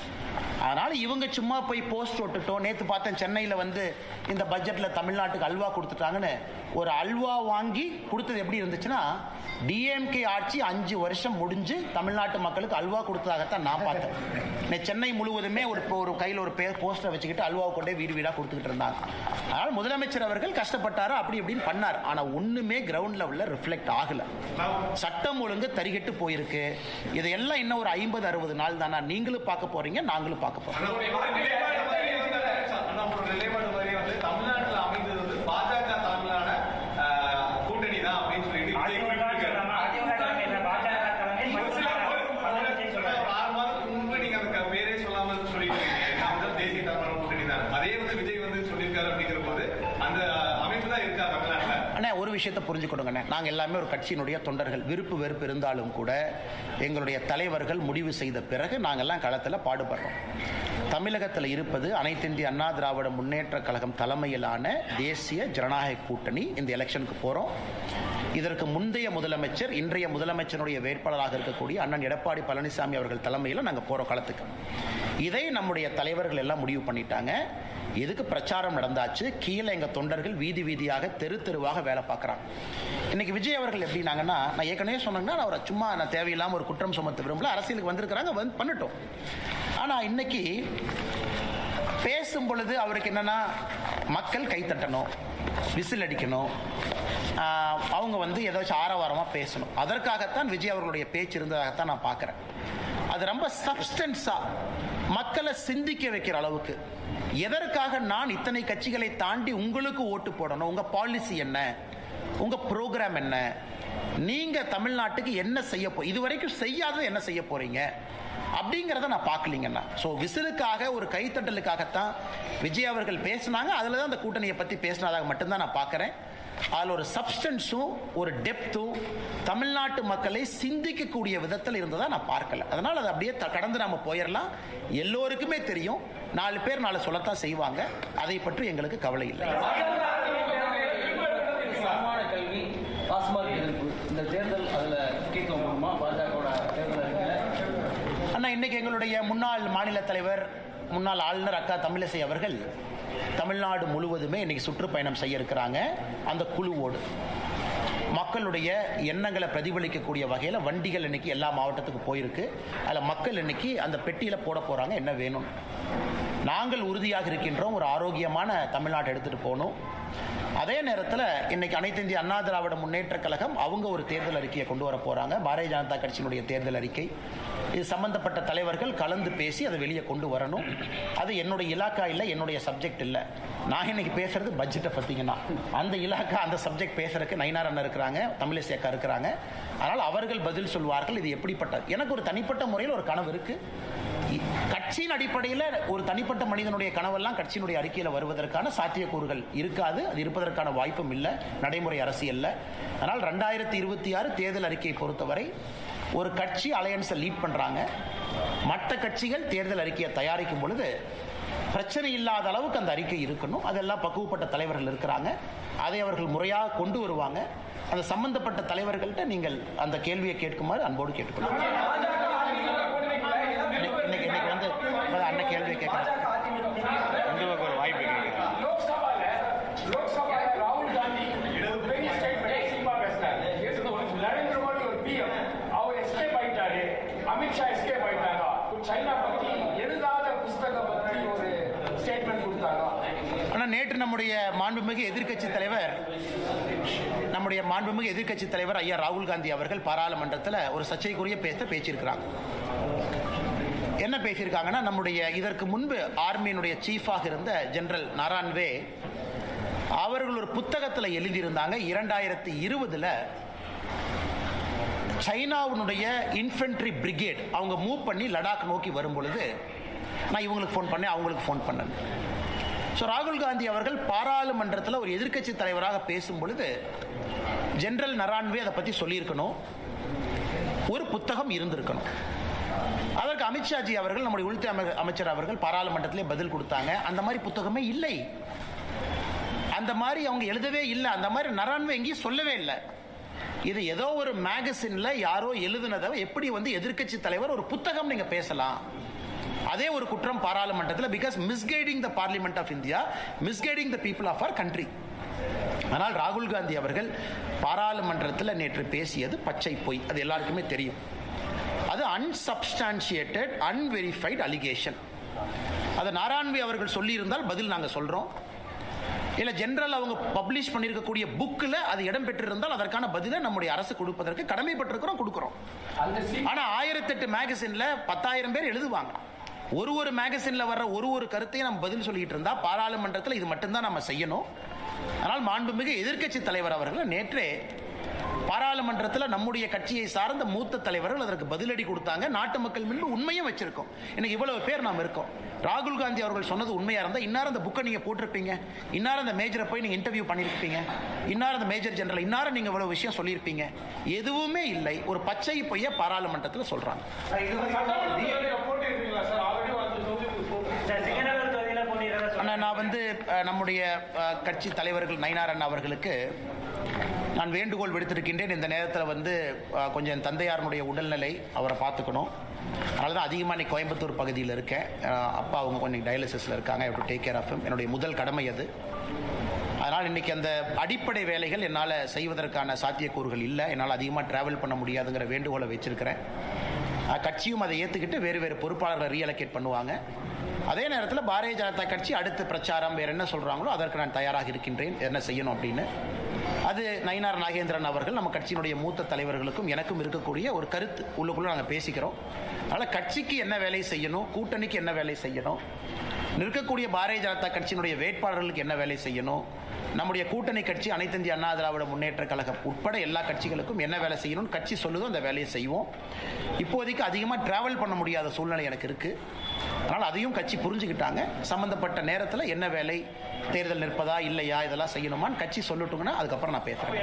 அதனால இவங்க சும்மா போய் போஸ்ட் ஒட்டுட்டோம். நேற்று பார்த்தேன் சென்னையில் வந்து இந்த பட்ஜெட்ல தமிழ்நாட்டுக்கு அல்வா கொடுத்துட்டாங்கன்னு. ஒரு அல்வா வாங்கி கொடுத்தது எப்படி இருந்துச்சுன்னா, டிஎம்கே ஆட்சி 5 வருஷம் முடிஞ்சு தமிழ்நாட்டு மக்களுக்கு அல்வா கொடுத்ததாகத்தான் நான் பார்த்தேன். சென்னை முழுவதுமே ஒரு கையில் ஒரு போஸ்டரை வச்சுக்கிட்டு அல்வாவை கொண்டே வீடு வீடாக கொடுத்துக்கிட்டு இருந்தாங்க. அதனால முதலமைச்சர் அவர்கள் கஷ்டப்பட்டாரு, அப்படி இப்படின்னு பண்ணார். ஆனா ஒண்ணுமே கிரவுண்ட் லெவல்ல ரிஃப்ளெக்ட் ஆகல. சட்டம் ஒழுங்கு தரிகட்டு போயிருக்கு. இதையெல்லாம் இன்னும் ஒரு 50-60 நாள் தானா நீங்களும் பார்க்க போறீங்க, நாங்களும் பார்க்க போறோம். தமிழ்நாட்டில் அமைந்தது வந்து பாஜக தலைமையிலான கூட்டணி தான் அப்படின்னு சொல்லிட்டு 6 மாதத்துக்கு முன்பு நீங்க அந்த பேரே சொல்லாமல் சொல்லிட்டு தேசிய தலைமையிலான கூட்டணி தான். அதே வந்து விஜய் வந்து சொல்லியிருக்காரு. அப்படிங்கிற போது அந்த அமைப்பு தான் இருக்கா தமிழ்நாட்டில். அண்ணா ஒரு விஷயத்தை புரிஞ்சுக்கணுங்கண்ணே, நாங்கள் எல்லாமே ஒரு கட்சியினுடைய தொண்டர்கள். விருப்பு வெறுப்பு இருந்தாலும் கூட எங்களுடைய தலைவர்கள் முடிவு செய்த பிறகு நாங்கள்லாம் களத்தில் பாடுபடுறோம். தமிழகத்தில் இருப்பது அனைத்து இந்திய அண்ணா திராவிட முன்னேற்ற கழகம் தலைமையிலான தேசிய ஜனநாயக கூட்டணி. இந்த எலெக்ஷனுக்கு போகிறோம். இதற்கு முந்தைய முதலமைச்சர், இன்றைய முதலமைச்சருடைய வேட்பாளராக இருக்கக்கூடிய அண்ணன் எடப்பாடி பழனிசாமி அவர்கள் தலைமையில் நாங்கள் போகிறோம் களத்துக்கு. இதை நம்முடைய தலைவர்கள் எல்லாம் முடிவு பண்ணிட்டாங்க. இதுக்கு பிரச்சாரம் நடந்தாச்சு. கீழே எங்கள் தொண்டர்கள் வீதி வீதியாக தெரு தெருவாக வேலை பார்க்குறாங்க. இன்னைக்கு விஜய் அவர்கள் எப்படின்னாங்கன்னா, நான் ஏற்கனவே சொன்னேன்னா அவரை சும்மா நான் தேவையில்லாமல் ஒரு குற்றம் சுமத்த விரும்பல. அரசியலுக்கு வந்திருக்கிறாங்க, வந்து பண்ணட்டும். ஆனால் இன்னைக்கு பேசும் பொழுது அவருக்கு என்னன்னா, மக்கள் கைத்தட்டணும், விசில் அடிக்கணும், அவங்க வந்து ஏதாச்சும் ஆரவாரமாக பேசணும். அதற்காகத்தான் விஜய் அவர்களுடைய பேச்சு இருந்ததாகத்தான் நான் பார்க்குறேன். அது ரொம்ப சப்ஸ்டன்ஸா மக்களை சிந்திக்க வைக்கிற அளவுக்கு, எதற்காக நான் இத்தனை கட்சிகளை தாண்டி உங்களுக்கு ஓட்டு போடணும், உங்க பாலிசி என்ன, உங்க ப்ரோக்ராம் என்ன, நீங்க தமிழ்நாட்டுக்கு என்ன செய்ய இதுவரைக்கும் செய்யாதது என்ன செய்ய போறீங்க அப்படிங்கிறத நான் பார்க்கலீங்கன்னா. ஸோ விசிலுக்காக, ஒரு கைத்தட்டலுக்காகத்தான் விஜய் அவர்கள் பேசினாங்க. அதில் தான் அந்த கூட்டணியை பற்றி பேசினதாக மட்டும்தான் நான் பார்க்குறேன். அதில் ஒரு சப்ஸ்டன்ஸும் ஒரு டெப்த்தும் தமிழ்நாட்டு மக்களை சிந்திக்கக்கூடிய விதத்தில் இருந்ததா நான் பார்க்கல. அதனால் அதை அப்படியே கடந்து நம்ம போயிடலாம். எல்லோருக்குமே தெரியும், 4 பேர் 4 சொல்லத்தான் செய்வாங்க. அதை பற்றி எங்களுக்கு கவலை இல்லை. கல்வி, டாஸ்மாக் எதிர்ப்பு, இந்த தேர்தல் அதில் முக்கியத்துவம் கொடுமா பாஜக தேர்தல் அறிக்கையில்? அண்ணா இன்னைக்கு எங்களுடைய முன்னாள் மாநில தலைவர், முன்னாள் ஆளுநர் அக்கா தமிழிசை அவர்கள் தமிழ்நாடு முழுவதுமே இன்னைக்கு சுற்றுப்பயணம் செய்ய இருக்கிறாங்க. அந்த குழுவோடு மக்களுடைய எண்ணங்களை பிரதிபலிக்கக்கூடிய வகையில் வண்டிகள் இன்னைக்கு எல்லா மாவட்டத்துக்கு போயிருக்கு. அதில் மக்கள் இன்னைக்கு அந்த பெட்டியில் போட போகிறாங்க என்ன வேணும். நாங்கள் உறுதியாக இருக்கின்றோம், ஒரு ஆரோக்கியமான தமிழ்நாட்டை எடுத்துகிட்டு போகணும். அதே நேரத்தில் இன்னைக்கு அனைத்து இந்திய அண்ணா திராவிட முன்னேற்ற கழகம் அவங்க ஒரு தேர்தல் அறிக்கையை கொண்டு வர போகிறாங்க. பாரதிய ஜனதா கட்சியினுடைய தேர்தல் அறிக்கை. இது சம்பந்தப்பட்ட தலைவர்கள் கலந்து பேசி அதை வெளியே கொண்டு வரணும். அது என்னுடைய இலாக்கா இல்லை, என்னுடைய சப்ஜெக்ட் இல்லை. நான் இன்னைக்கு பேசுறது பட்ஜெட்டை பற்றிங்கன்னா, அந்த இலாக்கா அந்த சப்ஜெக்ட் பேசுறதுக்கு நயினார் அண்ணன் இருக்கிறாங்க, தமிழிசை அக்கா இருக்கிறாங்க. அதனால் அவர்கள் பதில் சொல்வார்கள். இது எப்படிப்பட்ட, எனக்கு ஒரு தனிப்பட்ட முறையில் ஒரு கனவு இருக்கு. கட்சியின் அடிப்படையில் ஒரு தனிப்பட்ட மனிதனுடைய கனவெல்லாம் கட்சியினுடைய அறிக்கையில் வருவதற்கான சாத்தியக்கூறுகள் இருக்காது. அது இருப்பதற்கான வாய்ப்பும் இல்லை நடைமுறை அரசியல்ல. அதனால் 2026 தேர்தல் அறிக்கையை பொறுத்தவரை ஒரு கட்சி அலையன்ஸை லீட் பண்றாங்க. மற்ற கட்சிகள் தேர்தல் அறிக்கையை தயாரிக்கும் பொழுது பிரச்சனை இல்லாத அளவுக்கு அந்த அறிக்கை இருக்கணும். அதெல்லாம் பக்குவப்பட்ட தலைவர்கள் இருக்கிறாங்க. அதை அவர்கள் முறையாக கொண்டு வருவாங்க. அந்த சம்பந்தப்பட்ட தலைவர்கள்ட்ட நீங்கள் அந்த கேள்வியை கேட்குமாறு அன்போடு கேட்டுக்கொள்ளுங்க. இன்னைக்கு வந்து அண்ணன் கேள்வியை கேட்கணும். ஒரு வாய்ப்பு ராகுல் காந்தி பெரிய நரேந்திர மோடி ஒரு பிஎம் அவர் எஸ்கேப் ஆயிட்டாரு, அமித்ஷா எஸ்கேப் ஆயிட்டாங்க, சைனா பத்தி எழுதாத புஸ்தகம் பத்தி ஒரு ஸ்டேட்மெண்ட் கொடுத்தாங்க. ஆனா நேற்று நம்முடைய மாண்புமிகு எதிர்க்கட்சி தலைவர் ஐயா ராகுல் காந்தி அவர்கள் பாராளுமன்றத்தில் ஒரு சர்ச்சைக்குரிய பேச்சிருக்கிறாங்க. என்ன பேசியிருக்காங்கன்னா, நம்முடைய இதற்கு முன்பு ஆர்மியினுடைய சீஃபாக இருந்த ஜெனரல் நாரான்வே அவர்கள் ஒரு புத்தகத்தில் எழுதியிருந்தாங்க, 2020 சைனாவுடைய இன்ஃபென்ட்ரி பிரிகேட் அவங்க மூவ் பண்ணி லடாக் நோக்கி வரும் பொழுது நான் இவங்களுக்கு ஃபோன் பண்ணேன், அவங்களுக்கு ஃபோன் பண்ணேன். ஸோ ராகுல் காந்தி அவர்கள் பாராளுமன்றத்தில் ஒரு எதிர்க்கட்சி தலைவராக பேசும் பொழுது ஜெனரல் நரான்வே அதை பற்றி சொல்லியிருக்கணும், ஒரு புத்தகம் இருந்திருக்கணும். அதற்கு அமித்ஷாஜி அவர்கள், நம்முடைய உள்துறை அமைச்சர் அவர்கள் பாராளுமன்றத்திலே பதில் கொடுத்தாங்க, அந்த மாதிரி புத்தகமே இல்லை, அந்த மாதிரி அவங்க எழுதவே இல்லை, அந்த மாதிரி நரான்வே எங்கேயும் சொல்லவே இல்லை. இது ஏதோ ஒரு மேகசின்ல யாரோ எழுதுனதை எப்படி வந்து எதிர்க்கட்சி தலைவர் ஒரு புத்தகம் நீங்க பேசலாம்? அதே ஒரு குற்றம் பாராளுமன்றத்தில். Because misguiding the parliament of India, misguiding the people of our country. ஆனால் ராகுல் காந்தி அவர்கள் பாராளுமன்றத்தில் நேற்று பேசியது பச்சை பொய், அது எல்லாருக்குமே தெரியும். அது அன்சப்ஸ்டான்ஷியேட்டட் அன்வெரிஃபைட் அலிகேஷன். அது நாராயண்வே அவர்கள் சொல்லியிருந்தால் பதில் நாங்கள் சொல்றோம், இல்ல ஜெனரல் அவங்க பப்ளிஷ் பண்ணியிருக்கக்கூடிய புக்கில் அது இடம் பெற்றிருந்தால் அதற்கான பதிலை நம்முடைய அரசு கொடுப்பதற்கு கடமைப்பட்டிருக்கிறோம், கொடுக்கிறோம். ஆனா 1008 மேகசின்ல 10,000 பேர் எழுதுவாங்க. ஒரு மேகசின்ல வர்ற ஒரு கருத்தையும் நம்ம பதில் சொல்லிட்டு இருந்தா பாராளுமன்றத்தில் இது மட்டும்தான் நம்ம செய்யணும். ஆனால் மாண்புமிகு எதிர்க்கட்சி தலைவர் அவர்கள் நேற்றே பாராளுமன்றத்தில் நம்முடைய கட்சியை சார்ந்த மூத்த தலைவர்கள் அதற்கு பதிலடி கொடுத்தாங்க. நாட்டு மக்கள் முன்பு உண்மையும் வச்சிருக்கோம். இன்னைக்கு இவ்வளவு பேர் நாம் இருக்கோம். ராகுல் காந்தி அவர்கள் சொன்னது உண்மையா இருந்தா இன்னாரும் அந்த புக்கை நீங்க போட்டிருப்பீங்க, இன்னாரும் அந்த மேஜரை போய் நீங்க இன்டர்வியூ பண்ணிருப்பீங்க, இன்னாரும் அந்த மேஜர் ஜெனரல் இன்னாரும் நீங்க இவ்வளவு விஷயம் சொல்லியிருப்பீங்க. எதுவுமே இல்லை, ஒரு பச்சை பொய்ய பாராளுமன்றத்தில் சொல்றாங்க. நான் வந்து நம்முடைய கட்சி தலைவர்கள் நயினாரன் அவர்களுக்கு நான் வேண்டுகோள் விடுத்திருக்கின்றேன். இந்த நேரத்தில் வந்து கொஞ்சம் என் தந்தையாரனுடைய உடல்நிலை, அவரை பார்த்துக்கணும். அதனால தான் அதிகமாக இன்னைக்கு கோயம்புத்தூர் பகுதியில் இருக்கேன். அப்பா அவங்க கொஞ்சம் டயாலிசிஸில் இருக்காங்க. I have to take care of him. என்னுடைய முதல் கடமை அது. அதனால் இன்றைக்கி அந்த அடிப்படை வேலைகள் என்னால் செய்வதற்கான சாத்தியக்கூறுகள் இல்லை. என்னால் அதிகமாக ட்ராவல் பண்ண முடியாதுங்கிற வேண்டுகோளை வச்சிருக்கிறேன். கட்சியும் அதை ஏற்றுக்கிட்டு வேறு பொறுப்பாளர்களை ரீஅலோகேட் பண்ணுவாங்க. அதே நேரத்தில் பாரதிய ஜனதா கட்சி அடுத்த பிரச்சாரம் வேறு என்ன சொல்கிறாங்களோ அதற்கு நான் தயாராக இருக்கின்றேன், என்ன செய்யணும் அப்படின்னு. அது நயினார் நாகேந்திரன் அவர்கள் நம்ம கட்சியினுடைய மூத்த தலைவர்களுக்கும் எனக்கும் இருக்கக்கூடிய ஒரு கருத்து, உள்ளுக்குள்ள நாங்கள் பேசிக்கிறோம். அதனால் கட்சிக்கு என்ன வேலை செய்யணும், கூட்டணிக்கு என்ன வேலை செய்யணும், நிற்கக்கூடிய பாரதிய ஜனதா கட்சியினுடைய வேட்பாளர்களுக்கு என்ன வேலை செய்யணும், நம்முடைய கூட்டணி கட்சி அனைத்து இந்திய அண்ணா திராவிட முன்னேற்ற கழகம் உட்பட எல்லா கட்சிகளுக்கும் என்ன வேலை செய்யணும்னு கட்சி சொல்லுதோ அந்த வேலையை செய்வோம். இப்போதைக்கு அதிகமாக டிராவல் பண்ண முடியாத சூழ்நிலை எனக்கு இருக்கு. அதனால் அதையும் கட்சி புரிஞ்சுக்கிட்டாங்க. சம்பந்தப்பட்ட நேரத்தில் என்ன வேலை, தேர்தல் நிற்பதா இல்லையா, இதெல்லாம் செய்யணுமான்னு கட்சி சொல்லட்டுங்கன்னா அதுக்கப்புறம் நான் பேசுறேன்.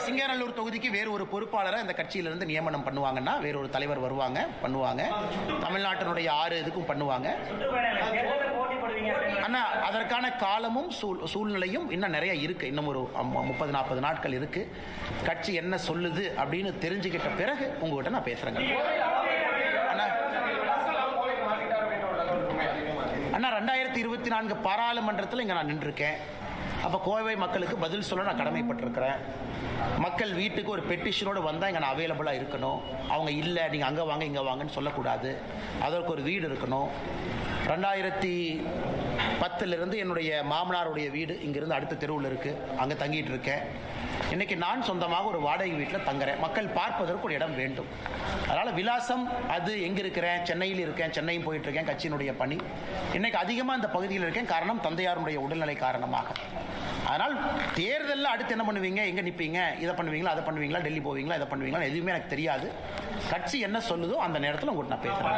சிங்கநல்லூர் தொகுதிக்கு வேறு ஒரு பொறுப்பாளரை இந்த கட்சியிலிருந்து நியமனம் பண்ணுவாங்கன்னா வேற ஒரு தலைவர் பண்ணுவாங்க. தமிழ்நாட்டினுடைய 6 இதுக்கும் பண்ணுவாங்க. ஆனா அதற்கான காலமும் சூழ்நிலையும் இன்னும் நிறைய இருக்கு. இன்னும் ஒரு 30-40 நாட்கள் இருக்கு. கட்சி என்ன சொல்லுது அப்படின்னு தெரிஞ்சுக்கிட்ட பிறகு உங்ககிட்ட நான் பேசுறேங்க. அண்ணா 2024 பாராளுமன்றத்தில் இங்க நான் நின்றுருக்கேன். அப்போ கோவை மக்களுக்கு பதில் சொல்ல நான் கடமைப்பட்டிருக்கிறேன். மக்கள் வீட்டுக்கு ஒரு பெட்டிஷனோடு வந்தால் இங்கே நான் அவைலபிளாக இருக்கணும். அவங்க இல்லை நீங்கள் அங்கே வாங்க இங்கே வாங்கன்னு சொல்லக்கூடாது. அதற்கு ஒரு வீடு இருக்கணும். 2010 என்னுடைய மாமனாருடைய வீடு இங்கிருந்து அடுத்த தெருவில் இருக்குது, அங்கே தங்கிட்டு இருக்கேன். இன்னைக்கு நான் சொந்தமாக ஒரு வாடகை வீட்டில் தங்குறேன். மக்கள் பார்ப்பதற்கு ஒரு இடம் வேண்டும். அதனால் விலாசம் அது எங்கே இருக்கிறேன், சென்னையில் இருக்கேன், சென்னையும் போயிட்டு இருக்கேன், கட்சியினுடைய பணி. இன்னைக்கு அதிகமாக இந்த பகுதியில் இருக்கேன், காரணம் தந்தையாருடைய உடல்நிலை காரணமாக. அதனால் தேர்தலில் அடுத்து என்ன பண்ணுவீங்க, எங்கே நிற்பீங்க, இதை பண்ணுவீங்களா, அதை பண்ணுவீங்களா, டெல்லி போவீங்களா, இதை பண்ணுவீங்களா, எதுவுமே எனக்கு தெரியாது. கட்சி என்ன சொல்லுதோ அந்த நேரத்தில் உங்கள்கிட்ட நான் பேசுகிறேன்.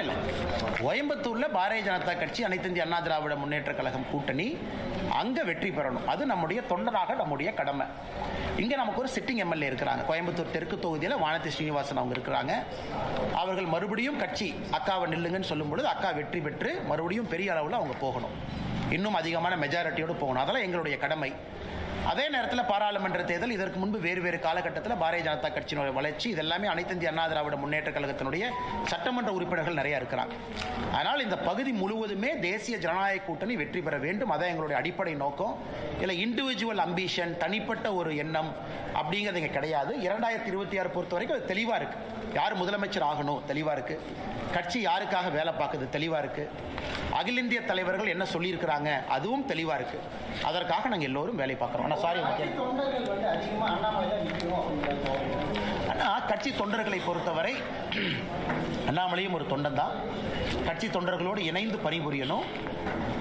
இல்லை, கோயம்புத்தூர்ல பாரதிய ஜனதா கட்சி அனைத்து இந்திய அண்ணா திராவிட முன்னேற்ற கழகம் கூட்டணி அங்க வெற்றி பெறணும். அது நம்முடைய தொண்டராக நம்முடைய கடமை. இங்கே நமக்கு ஒரு சிட்டிங் எம்எல்ஏ இருக்கிறாங்க. கோயம்புத்தூர் தெற்கு தொகுதியில் வானதி ஸ்ரீனிவாசன் அவங்க இருக்கிறாங்க. அவர்கள் மறுபடியும் கட்சி அக்காவை நில்லுங்கன்னு சொல்லும் பொழுது அக்கா வெற்றி பெற்று மறுபடியும் பெரிய அளவில் அவங்க போகணும், இன்னும் அதிகமான மெஜாரிட்டியோடு போகணும். அதெல்லாம் எங்களுடைய கடமை. அதே நேரத்தில் பாராளுமன்ற தேர்தல், இதற்கு முன்பு வேறு வேறு காலகட்டத்தில் பாரதிய ஜனதா கட்சியினுடைய வளர்ச்சி, இதெல்லாமே அனைத்து இந்திய அண்ணா திராவிட முன்னேற்ற கழகத்தினுடைய சட்டமன்ற உறுப்பினர்கள் நிறைய இருக்கிறாங்க. அதனால் இந்த பகுதி முழுவதுமே தேசிய ஜனநாயக கூட்டணி வெற்றி பெற வேண்டும். அதான் எங்களுடைய அடிப்படை நோக்கம். இல்லை இண்டிவிஜுவல் அம்பிஷன், தனிப்பட்ட ஒரு எண்ணம் அப்படிங்கிறது இங்கே கிடையாது. 2026 பொறுத்த வரைக்கும் அது தெளிவாக இருக்கு. யார் முதலமைச்சர் ஆகணும் தெளிவாக இருக்கு. கட்சி யாருக்காக வேலை பார்க்குது தெளிவாக இருக்கு. அகில இந்திய தலைவர்கள் என்ன சொல்லியிருக்கிறாங்க அதுவும் தெளிவாக இருக்கு. அதற்காக நாங்கள் எல்லோரும் வேலை பார்க்குறோம். ஆனால் சாரி, ஆனால் கட்சி தொண்டர்களை பொறுத்தவரை அண்ணாமலையும் ஒரு தொண்டன் தான். கட்சி தொண்டர்களோடு இணைந்து பணிபுரியணும்.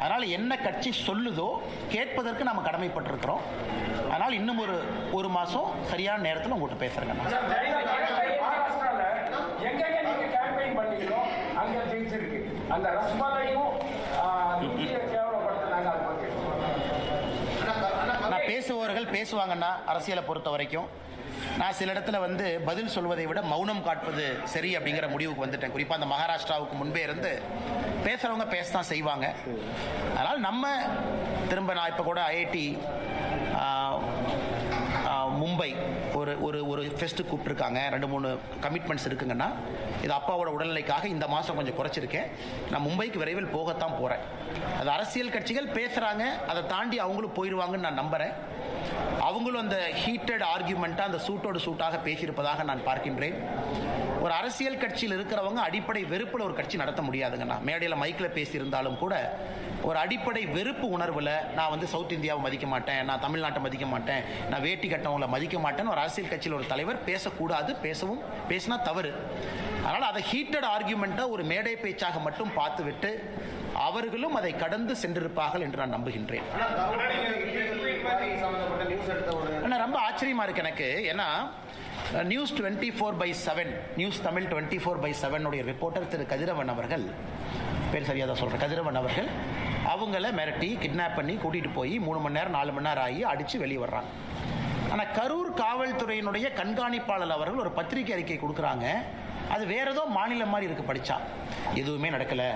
அதனால் என்ன கட்சி சொல்லுதோ கேட்பதற்கு நாம் கடமைப்பட்டிருக்கிறோம். அதனால் இன்னும் ஒரு மாதம் சரியான நேரத்தில் உங்கள்கிட்ட பேசுகிறேங்க. நான் பேசுபவர்கள் பேசுவாங்கன்னா அரசியலை பொறுத்த வரைக்கும் நான் சில இடத்துல பதில் சொல்வதை விட மௌனம் காட்பது சரி அப்படிங்கிற முடிவுக்கு வந்துட்டேன். குறிப்பாக அந்த மகாராஷ்டிராவுக்கு முன்பே இருந்து பேசுகிறவங்க பேசத்தான் செய்வாங்க. அதனால் நம்ம திரும்ப நான் இப்போ கூட ஐஐடி மும்பை ஒரு ஃபெஸ்ட்டு கூப்பிட்டுருக்காங்க. 2-3 கமிட்மெண்ட்ஸ் இருக்குங்கன்னா இது அப்பாவோட உடல்நிலைக்காக இந்த மாதம் கொஞ்சம் குறைச்சிருக்கேன். நான் மும்பைக்கு விரைவில் போகத்தான் போகிறேன். அது அரசியல் கட்சிகள் பேசுகிறாங்க, அதை தாண்டி அவங்களும் போயிடுவாங்கன்னு நான் நம்புகிறேன். அவங்களும் அந்த ஹீட்டட் ஆர்கியூமெண்ட்டாக அந்த சூட்டோடு சூட்டாக பேசியிருப்பதாக நான் பார்க்கின்றேன். ஒரு அரசியல் கட்சியில் இருக்கிறவங்க அடிப்படை வெறுப்பில் ஒரு கட்சி நடத்த முடியாதுங்கண்ணா. மேடையில் மைக்கில் பேசியிருந்தாலும் கூட ஒரு அடிப்படை வெறுப்பு உணர்வில் நான் சவுத் இந்தியாவை மதிக்க மாட்டேன், நான் தமிழ்நாட்டை மதிக்க மாட்டேன், நான் வேட்டி கட்டவங்களை மதிக்க மாட்டேன்னு ஒரு அரசியல் கட்சியில் ஒரு தலைவர் பேசக்கூடாது. பேசினா தவறு. அதனால் அதை ஹீட்டட் ஆர்கியூமெண்ட்டாக ஒரு மேடை பேச்சாக மட்டும் பார்த்துவிட்டு அவர்களும் அதை கடந்து சென்றிருப்பார்கள் என்று நான் நம்புகின்றேன். ரொம்ப ஆச்சரியமா இருக்கு எனக்கு. ஏன்னா நியூஸ் 24/7 நியூஸ் தமிழ் 24/7 உடைய ரிப்போர்ட்டர் திரு கதிரவன் அவர்கள், பேர் சரியாக தான் சொல்கிறேன், கதிரவன் அவர்கள் அவங்கள மிரட்டி கிட்னாப் பண்ணி கூட்டிகிட்டு போய் 3 மணி நேரம் 4 மணி நேரம் ஆகி அடித்து வெளியே வர்றாங்க. ஆனால் கரூர் காவல்துறையினுடைய கண்காணிப்பாளர் அவர்கள் ஒரு பத்திரிகை அறிக்கை கொடுக்குறாங்க. அது வேற ஏதோ மாநிலம் மாதிரி இருக்கு. படித்தா எதுவுமே நடக்கலை.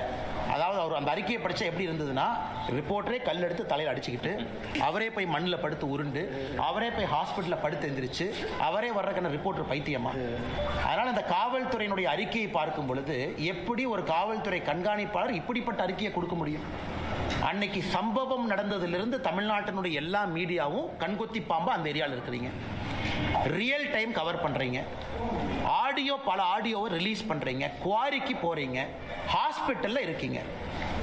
அதாவது அவர் அந்த அறிக்கையை படித்தா எப்படி இருந்ததுன்னா, ரிப்போர்ட்டரே கல் எடுத்து தலையில் அடிச்சுக்கிட்டு, அவரே போய் மண்ணில் படுத்து உருண்டு, அவரே போய் ஹாஸ்பிட்டலில் படுத்து எந்திரிச்சு, அவரே வர்றதுக்கான ரிப்போர்ட்டர் பைத்தியமா. அதனால் அந்த காவல்துறையினுடைய அறிக்கையை பார்க்கும் பொழுது எப்படி ஒரு காவல்துறை கண்காணிப்பாளர் இப்படிப்பட்ட அறிக்கையை கொடுக்க முடியும்? அன்னைக்கு சம்பவம் நடந்ததிலிருந்து தமிழ்நாட்டினுடைய எல்லா மீடியாவும் கண்கொத்தி பாம்பா அந்த ஏரியாவில் இருக்கிறீங்க. ரியல் டைம் கவர் பண்றீங்க, பல ஆடியோவை ரிலீஸ் பண்றீங்க, குவாரிக்கு போறீங்க, ஹாஸ்பிட்டல்ல இருக்கீங்க.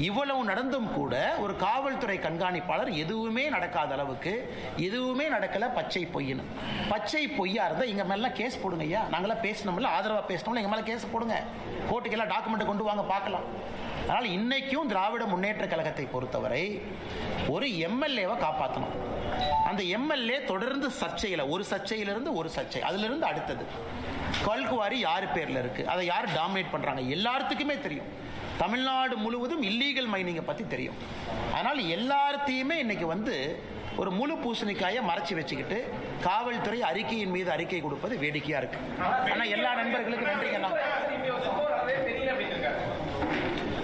இவ்வளவு நடந்தும் கூட ஒரு காவல்துறை கண்காணிப்பாளர் எதுவுமே நடக்காத அளவுக்கு எதுவுமே நடக்கல, பச்சை பொய்னு. பச்சை பொய்யா இருந்தா எங்க மேல கேஸ் போடுங்க ஐயா. நாங்களாம் பேசணும்ல, ஆதரவா பேசணும்ல, எங்க மேல கேஸ் போடுங்க. கோர்ட்டுக்கெல்லாம் டாக்குமெண்ட் கொண்டு வாங்க பார்க்கலாம். அதனால் இன்னைக்கும் திராவிட முன்னேற்ற கழகத்தை பொறுத்தவரை ஒரு எம்எல்ஏவை காப்பாற்றணும். அந்த எம்எல்ஏ தொடர்ந்து சர்ச்சையில், ஒரு சர்ச்சையிலிருந்து ஒரு சர்ச்சை, அதிலிருந்து அடுத்தது கல்குவாரி யார் பேர்ல இருக்கு, அதை யார் டாமினேட் பண்றாங்க எல்லாத்துக்குமே தெரியும். தமிழ்நாடு முழுவதும் இல்லீகல் மைனிங்கை பத்தி தெரியும். அதனால் எல்லாத்தையுமே இன்னைக்கு ஒரு முழு பூசணிக்காயை மறைச்சி வச்சுக்கிட்டு காவல்துறை அறிக்கையின் மீது அறிக்கை கொடுப்பது வேடிக்கையா இருக்கு. ஆனா எல்லா நண்பர்களுக்கும் நன்றிங்கண்ணா.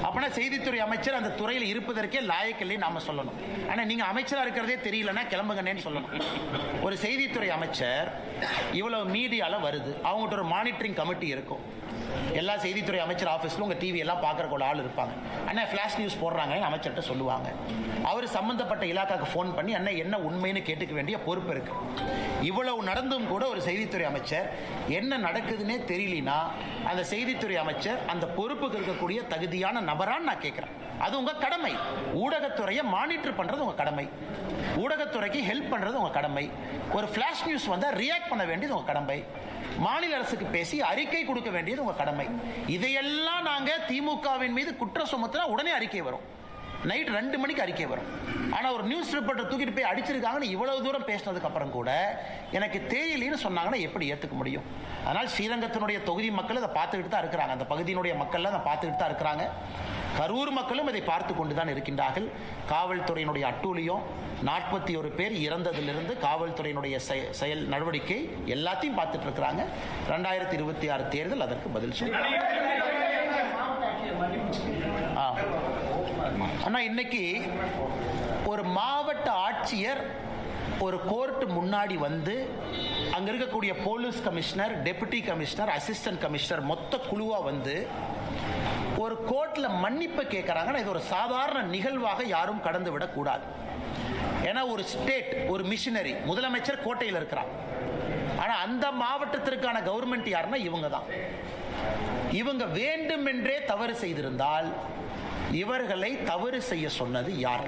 அப்படின்னா செய்தித்துறை அமைச்சர் அந்த துறையில் இருப்பதற்கே லாயக்கில்லை நாம சொல்லணும். ஆனா நீங்க அமைச்சரா இருக்கிறதே தெரியலன்னா கிளம்புங்கன்னு சொல்லணும். ஒரு செய்தித்துறை அமைச்சர் இவ்வளவு மீடியால வருது, அவங்ககிட்ட ஒரு மானிட்டரிங் கமிட்டி இருக்கும். எல்லா செய்தித்துறை அமைச்சர் ஆஃபீஸில் உங்கள் டிவி எல்லாம் பார்க்குறக்கு ஆள் இருப்பாங்க. அண்ணா ஃப்ளாஷ் நியூஸ் போடுறாங்கன்னு அமைச்சர்கிட்ட சொல்லுவாங்க. அவர் சம்மந்தப்பட்ட இலாக்காக்கு ஃபோன் பண்ணி அண்ணா என்ன உண்மைன்னு கேட்டுக்க வேண்டிய பொறுப்பு இருக்கு. இவ்வளவு நடந்தும் கூட ஒரு செய்தித்துறை அமைச்சர் என்ன நடக்குதுன்னே தெரியலனா அந்த செய்தித்துறை அமைச்சர் அந்த பொறுப்புக்கு இருக்கக்கூடிய தகுதியான நபரான்னு நான் கேட்குறேன். அது உங்க கடமை. ஊடகத்துறையை மானிட்டர் பண்றது உங்க கடமை. ஊடகத்துறைக்கு ஹெல்ப் பண்றது உங்க கடமை. ஒரு ஃப்ளாஷ் நியூஸ் வந்தால் ரியாக்ட் பண்ண வேண்டியது உங்க கடமை. மாநில அரசுக்கு பேசி அறிக்கை கொடுக்க வேண்டியது உங்க கடமை. இதையெல்லாம் நாங்க திமுகவின் மீது குற்றம் சுமத்தினா உடனே அறிக்கை வரும். நைட் 2 மணிக்கு அறிக்கை வரும். ஆனா ஒரு நியூஸ் ரிப்போர்ட்டர் தூக்கிட்டு போய் அடிச்சிருக்காங்கன்னு இவ்வளவு தூரம் பேசினதுக்கு அப்புறம் கூட எனக்கு தெரியலன்னு சொன்னாங்கன்னா எப்படி ஏத்துக்க முடியும்? அதனால் ஸ்ரீரங்கத்தினுடைய தொகுதி மக்கள் அதை பார்த்துக்கிட்டு தான் இருக்கிறாங்க. அந்த பகுதியினுடைய மக்கள் அதை பார்த்துக்கிட்டு தான் இருக்கிறாங்க. கரூர் மக்களும் இதை பார்த்து கொண்டுதான் இருக்கின்றார்கள். காவல்துறையினுடைய அட்டூழியம், 41 பேர் இறந்ததிலிருந்து காவல்துறையினுடைய செயல் நடவடிக்கை எல்லாத்தையும் பார்த்துட்டு இருக்கிறாங்க. 2026 தேர்தல் அதற்கு பதில் சொல்லும். ஆனா இன்னைக்கு ஒரு மாவட்ட ஆட்சியர் ஒரு கோர்ட் முன்னாடி வந்து அங்க இருக்கக்கூடிய police commissioner, deputy commissioner, assistant commissioner மொத்த குழுவா வந்து ஒரு கோர்ட்ல மன்னிப்பு கேட்கறாங்கன்னா இது ஒரு சாதாரண நிகழ்வாக யாரும் கடந்து விடக் கூடாது. ஏன்னா ஒரு ஸ்டேட், ஒரு மிஷனரி, முதலமைச்சர் கோட்டையில் இருக்கிறார். ஆனா அந்த மாவட்டத்திற்கான கவர்மெண்ட் யாருன்னா இவங்க தான். இவங்க வேண்டுமென்றே தவறு செய்திருந்தால் இவர்களை தவறு செய்ய சொன்னது யார்?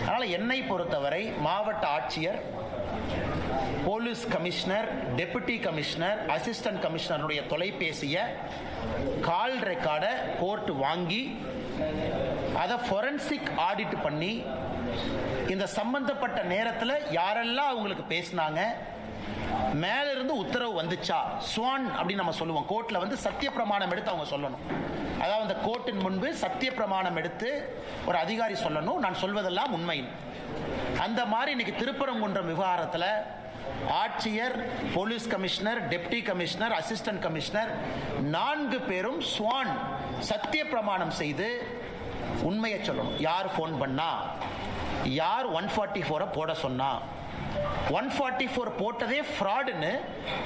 அதனால என்னை பொறுத்தவரை மாவட்ட ஆட்சியர், police commissioner, deputy commissioner, assistant கமிஷனருடைய தொலைபேசியை கால் ரெக்கார்டை கோர்ட் வாங்கி அதை ஃபோரன்சிக் ஆடிட் பண்ணி இந்த சம்பந்தப்பட்ட நேரத்தில் யாரெல்லாம் அவங்களுக்கு பேசினாங்க, மேல இருந்து உத்தரவு வந்துச்சா, ஸ்வான் அப்படின்னு நம்ம சொல்லுவோம். கோர்ட்ல வந்து சத்திய பிரமாணம் எடுத்து அவங்க சொல்லணும். அதாவது அந்த கோர்ட்டின் முன்பு சத்திய பிரமாணம் எடுத்து ஒரு அதிகாரி சொல்லணும், நான் சொல்வதெல்லாம் உண்மை. அந்த மாதிரி இன்னைக்கு திருப்பரங்குன்றம் விவகாரத்தில் ஆட்சியர், police commissioner, deputy commissioner, assistant commissioner 4 பேரும் ஸ்வான் சத்திய பிரமாணம் செய்து உண்மையை சொல்லணும். யார் போன் பண்ணா, யார் 144 போட சொன்னா, 144 போட்டதே ஃப்ராடுன்னு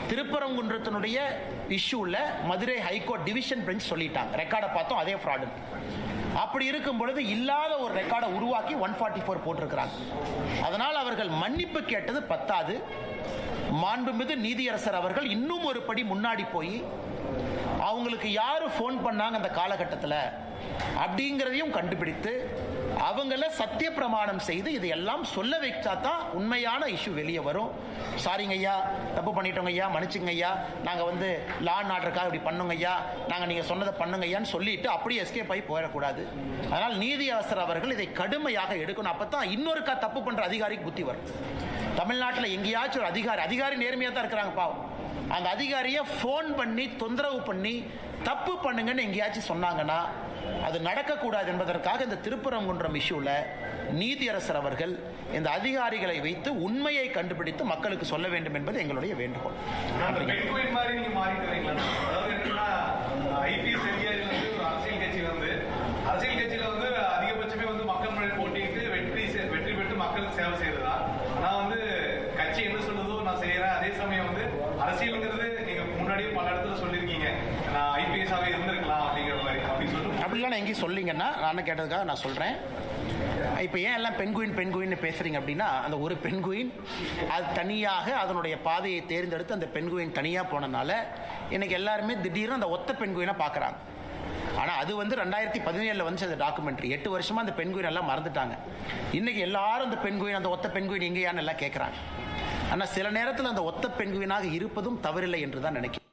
திருப்பரங்குன்றத்தினுடைய இஷ்யூல மதுரை ஹைகோர்ட் டிவிஷன் பெஞ்ச் சொல்லிட்டாங்க. ரெக்கார்டை பார்த்தோம், அதே ஃப்ராடு. அப்படி இருக்கும் பொழுது இல்லாத ஒரு ரெக்கார்டை உருவாக்கி 144 போட்டிருக்கிறாங்க. அதனால் அவர்கள் மன்னிப்பு கேட்டது பத்தாது. மாண்புமிகு நீதியரசர் அவர்கள் இன்னும் ஒரு படி முன்னாடி போய் அவங்களுக்கு யாரு போன் பண்ணாங்க அந்த காலகட்டத்தில் அப்படிங்கிறதையும் கண்டுபிடித்து அவங்கள சத்திய பிரமாணம் செய்து இதையெல்லாம் சொல்ல வைச்சா தான் உண்மையான இஷ்யூ வெளியே வரும். சாரிங்க ஐயா, தப்பு பண்ணிட்டோங்க ஐயா, மன்னிச்சுங்க ஐயா, நாங்கள் வந்து லா அண்ட் ஆர்டருக்காக இப்படி பண்ணுங்க ஐயா, நாங்கள் நீங்கள் சொன்னதை பண்ணுங்க ஐயான்னு சொல்லிட்டு அப்படியே எஸ்கேப் ஆகி போயிடக்கூடாது. அதனால் நீதியரசர் அவர்கள் இதை கடுமையாக எடுக்கணும். அப்போ தான் இன்னொருக்கா தப்பு பண்ணுற அதிகாரிக்கு புத்தி வரும். தமிழ்நாட்டில் எங்கேயாச்சும் ஒரு அதிகாரி நேர்மையாக தான் இருக்கிறாங்க பாவம், அந்த அதிகாரியை ஃபோன் பண்ணி தொந்தரவு பண்ணி தப்பு பண்ணுங்கன்னு எங்கேயாச்சும் சொன்னாங்கன்னா அது நடக்கக்கூடாது என்பதற்காக இந்த திருப்பரங்குன்றம் இஷ்யூல நீதியரசர் அவர்கள் இந்த அதிகாரிகளை வைத்து உண்மையை கண்டுபிடித்து மக்களுக்கு சொல்ல வேண்டும் என்பது எங்களுடைய வேண்டுகோள். அரசியல் கட்சியில வந்து அதிகபட்சமே வந்து மக்கள் முன்னாடி போட்டிட்டு வெற்றி பெற்று மக்களுக்கு சேவை செய்யறதா. நான் வந்து கட்சி என்ன சொல்றதோ நான் செய்யறேன். அதே சமயம் வந்து அரசியல்ங்கிறது நீங்க முன்னாடியே பல இடத்துல சொல்லியிருக்கீங்க, நான் ஐபிஎஸ் ஆகவே இருந்திருக்கலாம் அப்படிங்கிற மாதிரி அப்படின்னு சொல்லுங்க. அப்படிலாம் நான் எங்கேயும் சொல்லிங்கன்னா நான் கேட்டதுக்காக நான் சொல்றேன். இப்போ ஏன் எல்லாம் பெண்குயின் பேசுறீங்க அப்படின்னா, அந்த ஒரு பெண்குயின் அது தனியாக அதனுடைய பாதையை தேர்ந்தெடுத்து அந்த பெண்குயின் தனியாக போனதுனால இன்னைக்கு எல்லாருமே திடீர்னு அந்த ஒத்த பெண்குயினை பார்க்குறாங்க. ஆனால் அது வந்து 2017 வந்து அந்த டாக்குமெண்ட்ரி 8 வருஷமா அந்த பெண்குயின் எல்லாம் மறந்துட்டாங்க. இன்னைக்கு எல்லாரும் அந்த பெண்குயின், அந்த ஒத்த பெண்குயின் எங்கேயான்னு எல்லாம் கேட்குறாங்க. ஆனால் சில நேரத்தில் அந்த ஒத்த பெண்குயினாக இருப்பதும் தவறில்லை என்று தான் நினைக்கிறேன்.